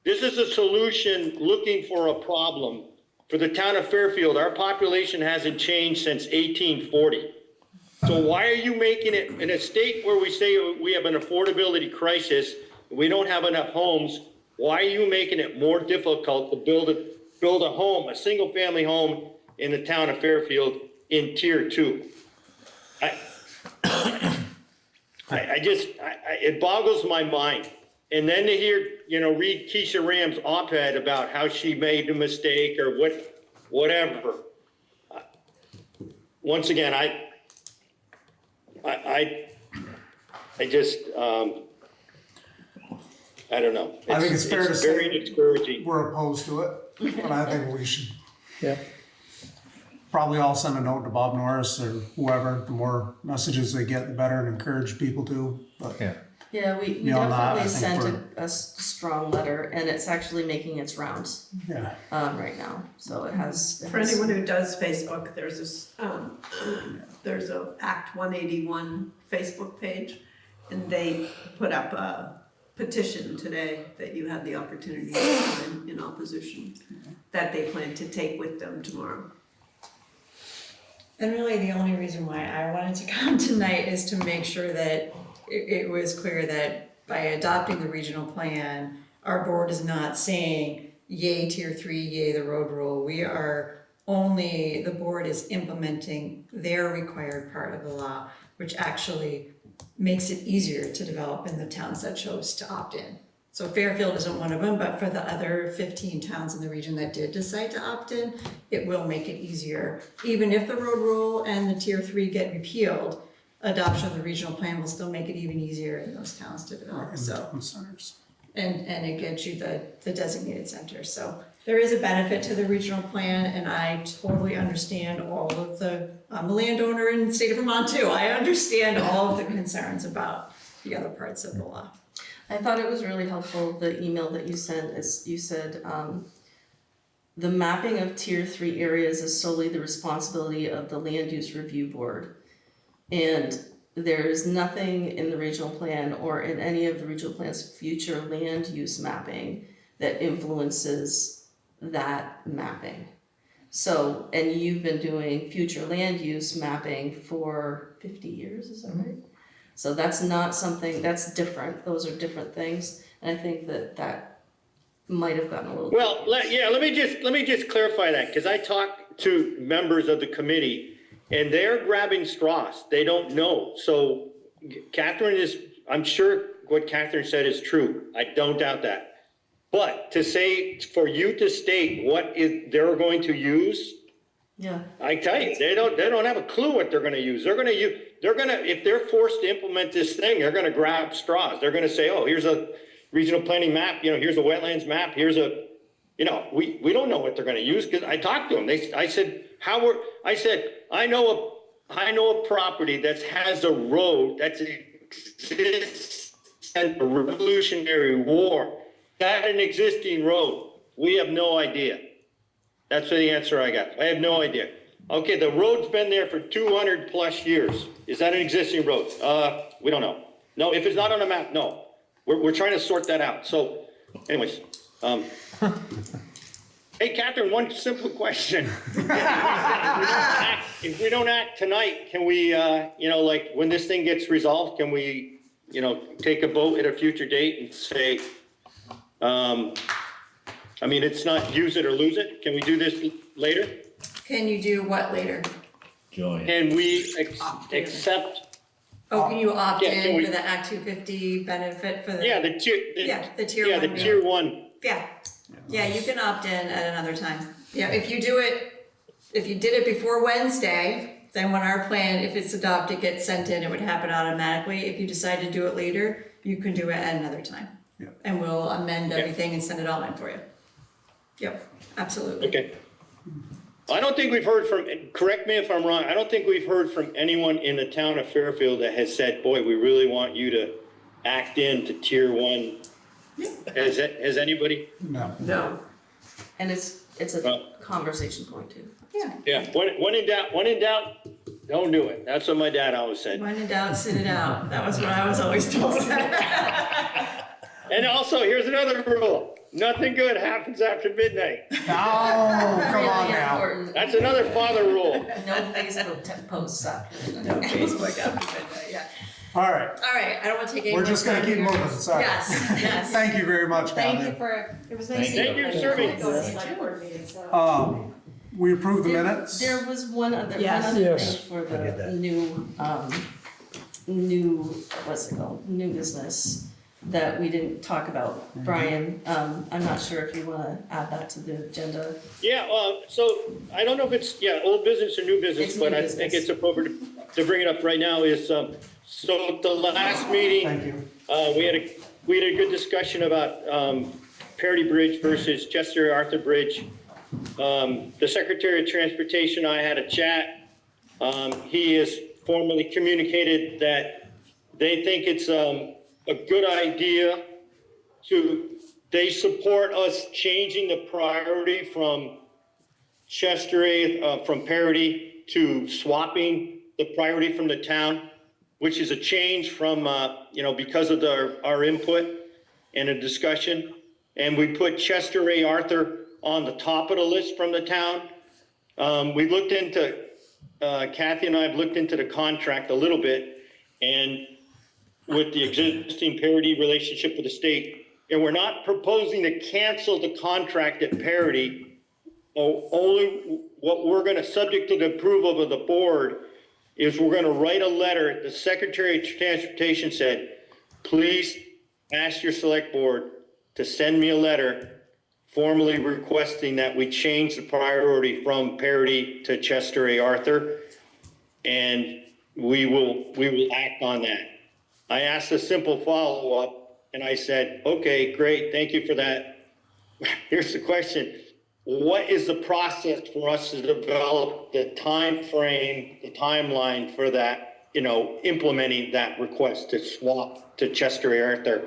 this is a solution looking for a problem. For the town of Fairfield, our population hasn't changed since 1840. So why are you making it, in a state where we say we have an affordability crisis, we don't have enough homes, why are you making it more difficult to build a home, a single family home in the town of Fairfield in tier 2? It boggles my mind. And then to hear, you know, read Keisha Ram's op-ed about how she made a mistake or whatever. Once again, I don't know. I think it's fair to say very discouraging. we're opposed to it, and I think we should Yeah. probably all send a note to Bob Norris or whoever. The more messages they get, the better, and encourage people to, but. Yeah. Yeah, we Beyond that, I definitely think sent a strong letter, and it's actually making its rounds Yeah, right now. So it has. For anyone who does Facebook, there's there's a Act 181 Facebook page, and they put up a petition today that you had the opportunity to sign in opposition, that they plan to take with them tomorrow. And really, the only reason why I wanted to come tonight is to make sure that it was clear that by adopting the regional plan, our board is not saying yay tier 3, yay the road rule. The board is implementing their required part of the law, which actually makes it easier to develop in the towns that chose to opt in. So Fairfield isn't one of them, but for the other 15 towns in the region that did decide to opt in, it will make it easier. Even if the road rule and the tier 3 get repealed, adoption of the regional plan will still make it even easier in those towns to develop, In the so. town centers. And it gets you the designated center, so there is a benefit to the regional plan, and I totally understand all of I'm a landowner in the state of Vermont too, I understand all of the concerns about the other parts of the law. I thought it was really helpful, the email that you sent, is you said, the mapping of tier 3 areas is solely the responsibility of the land use review board. And there is nothing in the regional plan or in any of the regional plan's future land use mapping that influences that mapping. So, and you've been doing future land use mapping for 50 years, is that right? So that's not something, that's different, those are different things, and I think that might have gotten a little. Well, let me just clarify that, because I talked to members of the committee, and they're grabbing straws. They don't know. So Catherine I'm sure what Catherine said is true. I don't doubt that. But to say, for you to state what they're going to use, Yeah. I tell you, they don't have a clue what they're gonna use. If they're forced to implement this thing, they're gonna grab straws. They're gonna say, oh, here's a regional planning map, here's a wetlands map, we don't know what they're gonna use, because I talked to them. I said, I know a property that has a road that's exists in the Revolutionary War. Got an existing road. We have no idea. That's the answer I got. I have no idea. Okay, the road's been there for 200 plus years. Is that an existing road? We don't know. No, if it's not on the map, no. We're trying to sort that out. So anyways, hey, Catherine, one simple question. If we don't act tonight, can we, when this thing gets resolved, can we, take a vote at a future date and say, it's not use it or lose it. Can we do this later? Can you do what later? Join. Can we accept? Oh, can you opt Yeah, can in we- for the Act 250 benefit for the? Yeah, the tier. The tier 1. Yeah, the tier 1. Yeah, you can opt in at another time. Yeah, if you did it before Wednesday, then when our plan, if it's adopted, gets sent in, it would happen automatically. If you decide to do it later, you can do it at another time. Yeah. And we'll amend everything and send it all in for you. Yep, absolutely. Okay. I don't think we've heard from, correct me if I'm wrong, I don't think we've heard from anyone in the town of Fairfield that has said, boy, we really want you to act into tier 1. Has anybody? No. No. And it's a conversation point too. Yeah. Yeah, when in doubt, don't do it. That's what my dad always said. When in doubt, sit it out. That was what I was always told. And also, here's another rule. Nothing good happens after midnight. Oh, come on Really now. important. That's another father rule. No Facebook posts after. No Facebook after midnight, yeah. All right, All right, I don't want to take any we're more just gonna time keep here. moving, sorry. Yes, yes. Thank you very much, Thank you Catherine. for, it was nice. Thank you for serving. Go to the select board meeting, so. We approve the minutes? There was one other Yes. thing Yes. for I did the that. new, what's it called, new business that we didn't talk about. Brian, I'm not sure if you wanna add that to the agenda. Yeah, so I don't know if it's, old business or new business, It's but new I business. think it's appropriate to bring it up right now is, so the last meeting, Thank you. we had a good discussion about, Parity Bridge versus Chester Arthur Bridge. The Secretary of Transportation and I had a chat. He has formally communicated that they think it's, a good idea they support us changing the priority from from Parity to swapping the priority from the town, which is a change from, because of our input and a discussion. And we put Chester A. Arthur on the top of the list from the town. We looked into Kathy and I have looked into the contract a little bit, and with the existing parity relationship with the state, and we're not proposing to cancel the contract at parity. Only what we're gonna, subject to the approval of the board, is we're gonna write a letter. The Secretary of Transportation said, please ask your select board to send me a letter formally requesting that we change the priority from parity to Chester A. Arthur, and we will act on that. I asked a simple follow-up, and I said, okay, great, thank you for that. Here's the question. What is the process for us to develop the time frame, the timeline for that, implementing that request to swap to Chester A. Arthur?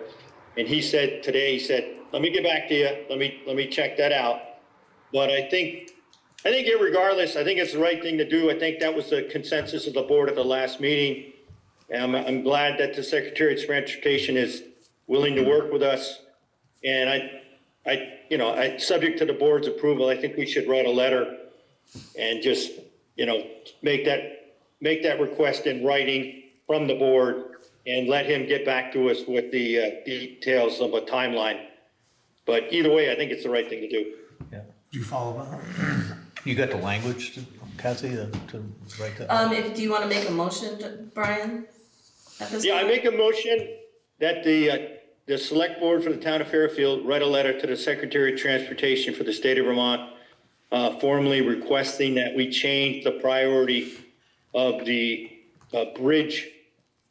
And he said today, let me get back to you. Let me check that out. But I think irregardless, I think it's the right thing to do. I think that was the consensus of the board at the last meeting. And I'm glad that the Secretary of Transportation is willing to work with us. And I, subject to the board's approval, I think we should write a letter and just, make that request in writing from the board and let him get back to us with the details of a timeline. But either way, I think it's the right thing to do. Yeah. Do you follow that? You got the language, Kathy, to write that? Do you wanna make a motion, Brian? At this Yeah, I point? make a motion that the select board for the town of Fairfield write a letter to the Secretary of Transportation for the state of Vermont, formally requesting that we change the priority of the bridge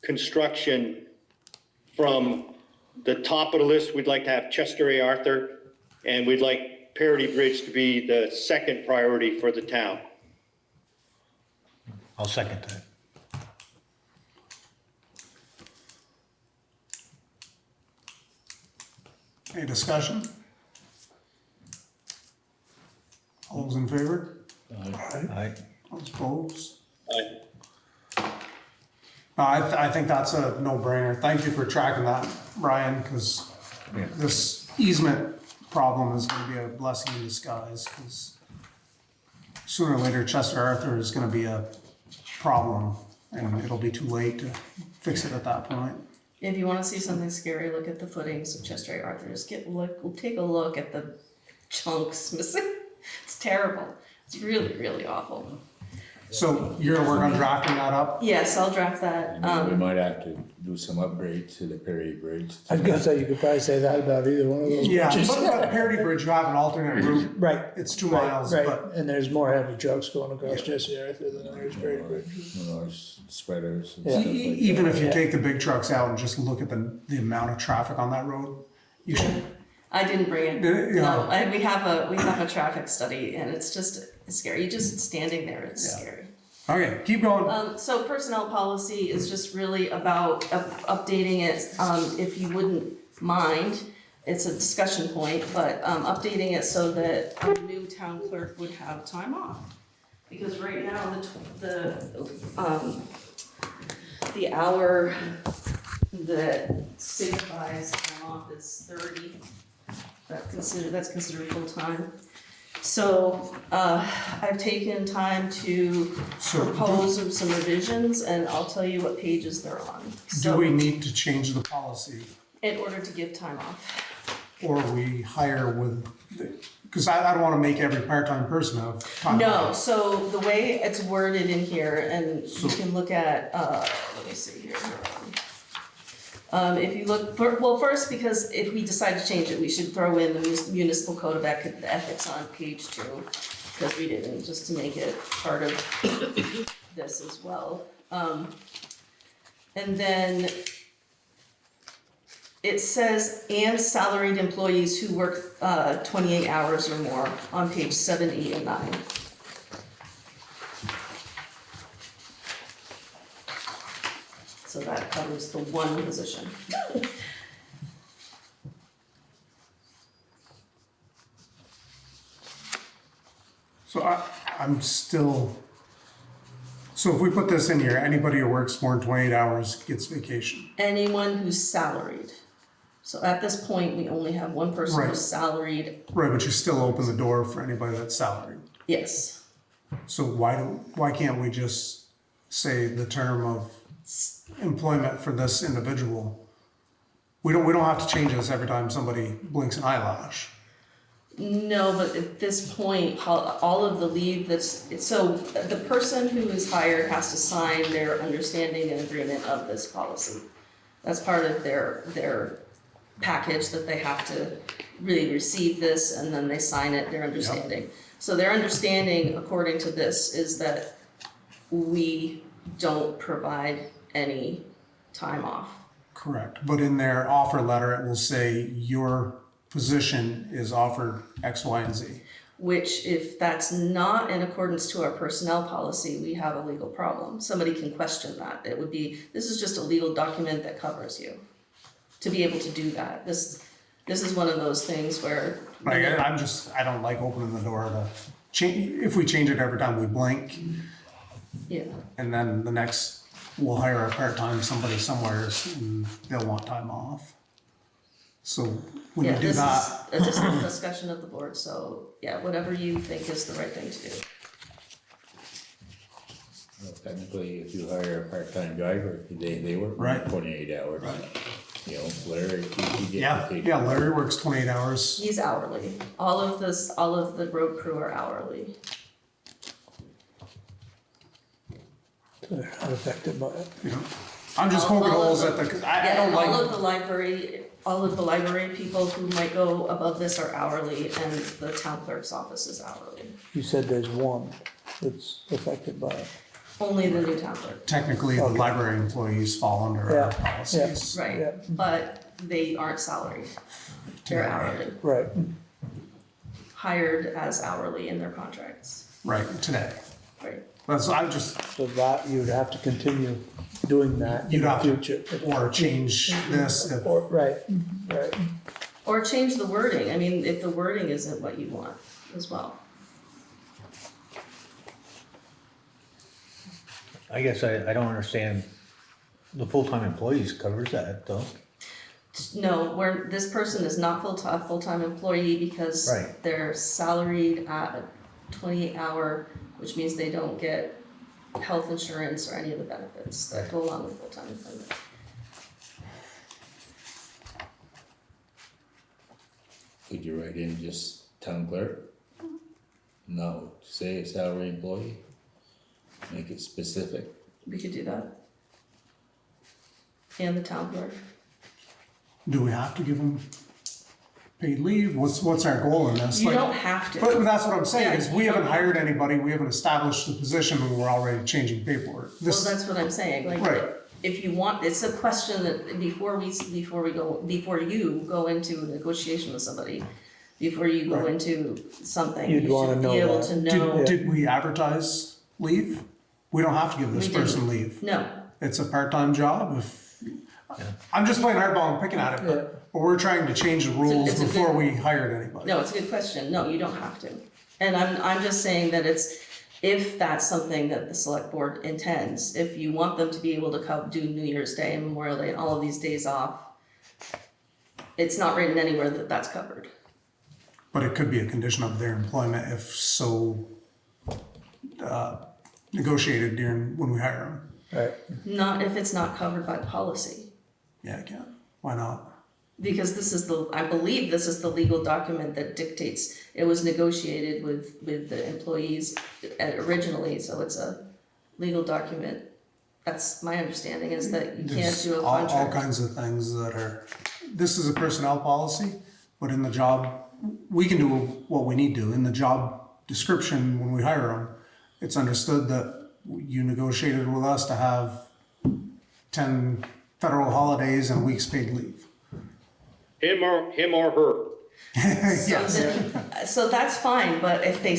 construction from the top of the list. We'd like to have Chester A. Arthur, and we'd like Parity Bridge to be the second priority for the town. I'll second that. Any discussion? All those in favor? Aye. All those opposed? Aye. No, I think that's a no-brainer. Thank you for tracking that, Brian, because Yeah. this easement problem is gonna be a blessing in disguise, because sooner or later Chester Arthur is gonna be a problem, and it'll be too late to fix it at that point. If you wanna see something scary, look at the footings of Chester A. Arthur. Just take a look at the chunks missing. It's terrible. It's really, really awful. So you're gonna work on drafting that up? Yes, I'll draft that. We might have to do some upgrades to the Perry Bridge. I was gonna say, you could probably say that about either one of those Yeah, bridges. but Parity Bridge, you have an alternate route. Right. It's 2 Right, miles, right. but And there's more heavy trucks going across Jesse Arthur than there's Perry Bridge. Spreaders and Yeah. stuff like that. even if you Yeah. take the big trucks out and just look at the amount of traffic on that road, you should, I didn't bring it. Yeah. No, we have a traffic study, and it's scary. You're just standing there, it's Yeah. scary. okay, keep going. So personnel policy is just really about updating it, if you wouldn't mind. It's a discussion point, but updating it so that a new town clerk would have time off. Because right now, the hour that signifies time off is 30. That's considered full-time. So, I've taken time to So propose some revisions, and I'll tell you what pages they're on. do So, we need to change the policy, in order to give time off. or we hire with, because I don't wanna make every part-time person have time. No, so the way it's worded in here, and you can look at, let me see here. If you look, first, because if we decide to change it, we should throw in the municipal code of ethics on page 2, because we didn't, just to make it part of this as well. And then it says, and salaried employees who work 28 hours or more on page 7, 8, and 9. So that covers the one position. So I'm still, so if we put this in here, anybody who works more than 28 hours gets vacation. Anyone who's salaried. So at this point, we only have one person Right. who's salaried. Right, but you still open the door for anybody that's salaried. Yes. So why can't we just say the term of employment for this individual? We don't have to change this every time somebody blinks an eyelash. No, but at this point, all of the leave so the person who is hired has to sign their understanding and agreement of this policy. That's part of their package that they have to really receive this, and then they sign it, their understanding. So their understanding, according to this, is that we don't provide any time off. Correct. But in their offer letter, it will say your position is offered X, Y, and Z. Which, if that's not in accordance to our personnel policy, we have a legal problem. Somebody can question that. It would be, this is just a legal document that covers you. To be able to do that. This is one of those things where. Like, I don't like opening the door to change, if we change it every time we blink, Yeah. and then the next, we'll hire a part-time somebody somewhere and they'll want time off. So when you do that. This is a discussion of the board, so yeah, whatever you think is the right thing to do. Well, technically, if you hire a part-time driver, they work Right. 28 hours. You know, Larry, he Yeah, gets paid. yeah, Larry works 28 hours. He's hourly. All of the road crew are hourly. So they're not affected by it. You know, I'm just poking All of holes the- at the, 'cause I Yeah, don't all like, of the library people who might go above this are hourly, and the town clerk's office is hourly. You said there's one that's affected by it. Only the new town clerk, technically, the Okay. library employees fall under our Yeah, policies. right? Yeah. But they aren't salaried. They're hourly, Right, hired as hourly in their contracts, Right, today. right? That's, I just, so that, you'd have to continue doing that in You'd the have to- future. or change this if, Or, right, right. Or change the wording, I mean, if the wording isn't what you want as well. I guess I don't understand, the full-time employees covers that though. No, this person is not full-time employee because Right. they're salaried at a 28-hour, which means they don't get health insurance or any of the benefits that go along with full-time employment. Could you write in just town clerk? No, say a salary employee, make it specific. We could do that. And the town clerk. do we have to give them paid leave? What's our goal in this? You Like, don't have to. But that's what I'm saying, Yeah, is we haven't hired anybody, we haven't established the position, and we're already changing paperwork. Well, This, that's what I'm saying, like, Right. if you want, it's a question that before you go into a negotiation with somebody, before you go Right. into something, You'd you wanna should know be able that. to know. did we advertise leave? We don't have to give this We didn't. person leave. No, It's a part-time job, I'm just playing hardball and picking at it, Yeah. but we're trying to change the rules it's a before good- we hired anybody. no, it's a good question, no, you don't have to. And I'm just saying that if that's something that the select board intends, if you want them to be able to do New Year's Day and Memorial Day and all of these days off, it's not written anywhere that that's covered. But it could be a condition of their employment if so negotiated when we hire them. Right, Not if it's not covered by policy. Yeah, I can. Why not? Because I believe this is the legal document that dictates, it was negotiated with the employees originally, so it's a legal document. That's my understanding, is that you can't There's do a all contract. kinds of things that are, this is a personnel policy, but in the job, we can do what we need to. In the job description, when we hire them, it's understood that you negotiated with us to have 10 federal holidays and a week's paid leave. Him or her. So that's fine, but if they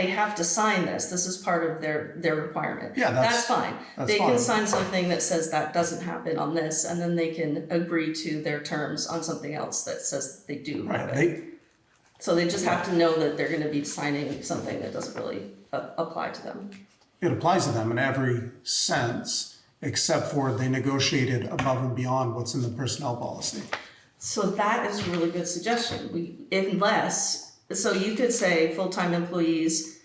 have to sign this is part of their requirement. Yeah, that's fine. that's They can fine. sign something that says that doesn't happen on this, and then they can agree to their terms on something else that says they do have Right, it. So they just have to know that they're gonna be signing something that doesn't really apply to them. It applies to them in every sense, except for they negotiated above and beyond what's in the personnel policy. So that is a really good suggestion. So you could say full-time employees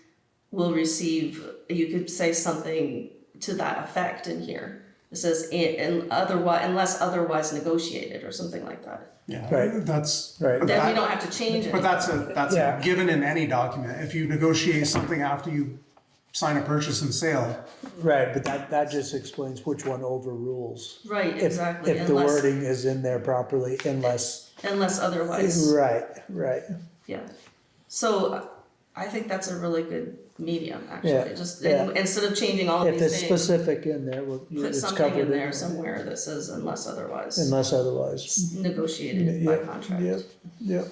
will receive, you could say something to that effect in here. It says, and otherwise, unless otherwise negotiated, or something like that. Yeah, Right. that's. Right. but Then we that- don't have to change it. But that's a Yeah. given in any document. If you negotiate something after you sign a purchase and sale, Right, but that just explains which one overrules. Right, If- exactly, If the unless, wording is in there properly, unless, otherwise, right, yeah. So I think that's a really good medium, actually, Yeah, just, yeah. instead of changing all of if these it's things, specific in there, put it's something covered in in there there. somewhere that says unless otherwise Unless otherwise. negotiated by Yep, contract. Yep, yep.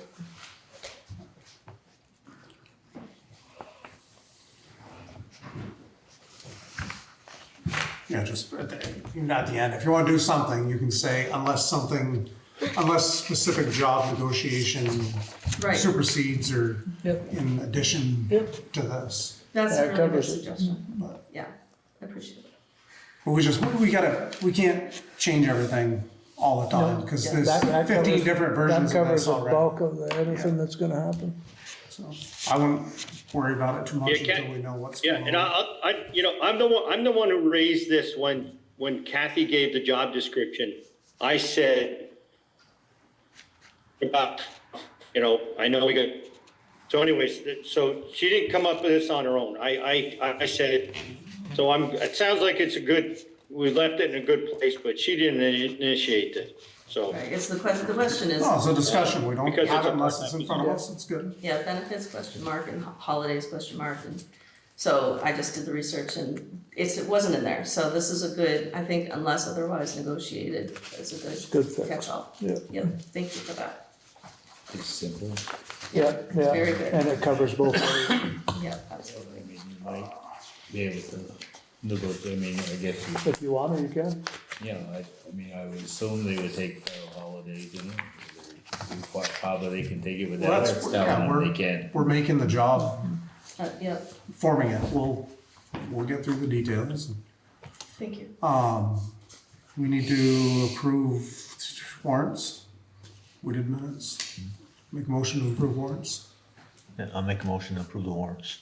yeah, just even at the end, if you wanna do something, you can say unless specific job negotiation Right, supersedes or Yep. in addition Yep. to this. that's That a really good covers it. suggestion, But yeah, I appreciate it. but we can't change everything all the time, cause Yeah. there's That 15 covers- different versions That of covers this the already. bulk of everything that's gonna happen. So I wouldn't worry about it too much Yeah, Kat- until we know what's Yeah, going and on. I'm the one who raised this when Kathy gave the job description. I said about, I know we got, so anyways, so she didn't come up with this on her own. I said it. So it sounds like it's we left it in a good place, but she didn't initiate it, so. Right, it's the question is, Oh, it's a discussion, we don't Because have it's it a unless it's part-time in front of us, it's good. yeah, benefits question mark and holidays question mark, and so I just did the research and it wasn't in there, so this is a good, I think unless otherwise negotiated, is a Good good fix. catch-all. Yeah. Yep, thank you for that. It's simple. Yeah, yeah, Very good. and it covers both ways. Yep, absolutely. I mean, you might be able to negotiate, I mean, I guess If you want to, you can. I would assume they would take federal holidays, Probably they can take it Well, without that's, us yeah, telling them they can. we're making the job, Yep, forming it, we'll get through the details. thank you. We need to approve warrants, we did minutes, make a motion to approve warrants, Yeah, I'll make a motion to approve the warrants.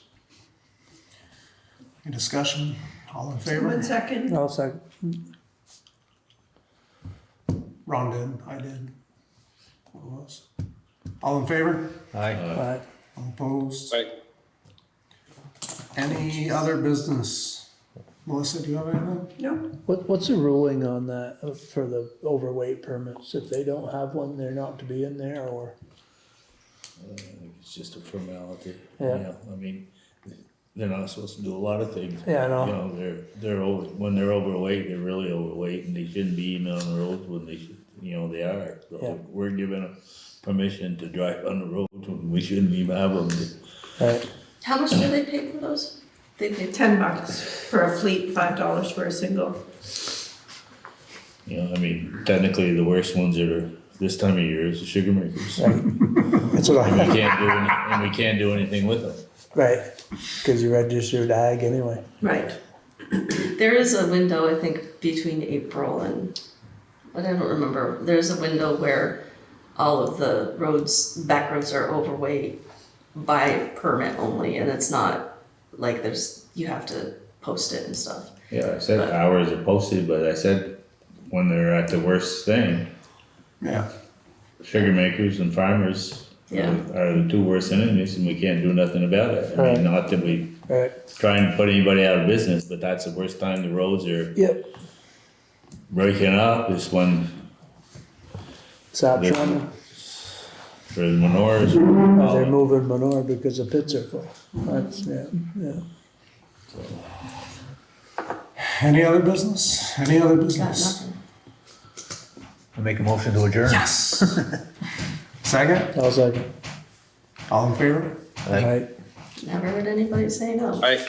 any discussion, all in favor? 1 second. I'll second. Ron did, I did. What it was? All in favor? Aye. Right. All opposed? Right. Any other business? Melissa, do you have anything? No, What's the ruling on that for the overweight permits? If they don't have one, they're not to be in there, or? It's just a formality. Yeah. I mean, they're not supposed to do a lot of things. Yeah, I know. When they're overweight, they're really overweight, and they shouldn't be emailing the roads when they should, they are. Yeah. So we're given permission to drive on the road when we shouldn't even have them. Right, How much do they pay for those? They pay $10 for a fleet, $5 for a single. Technically, the worst ones that are this time of year is the sugar makers. right. That's what And I, we can't do anything with them. right, cause you're registered ag anyway. Right. There is a window, I think, between April and, I don't remember, there's a window where all of the back roads are overweight by permit only, and it's not like you have to post it and stuff. Yeah, I said hours are posted, but I said when they're at the worst thing, Yeah. sugar makers and farmers Yeah. are the two worst enemies, and we can't do nothing about it. I mean, not that we Right, try and put anybody out of business, but that's the worst time the roads are yep, breaking up, is when stop they're, running. for the manures. They're moving manure because the pits are full. That's, yeah. Any other business? Any other Got business? nothing. I'll make a motion to adjourn. Yes. Second, I'll second. all in favor? Aye. Right. Never heard anybody say no. Right.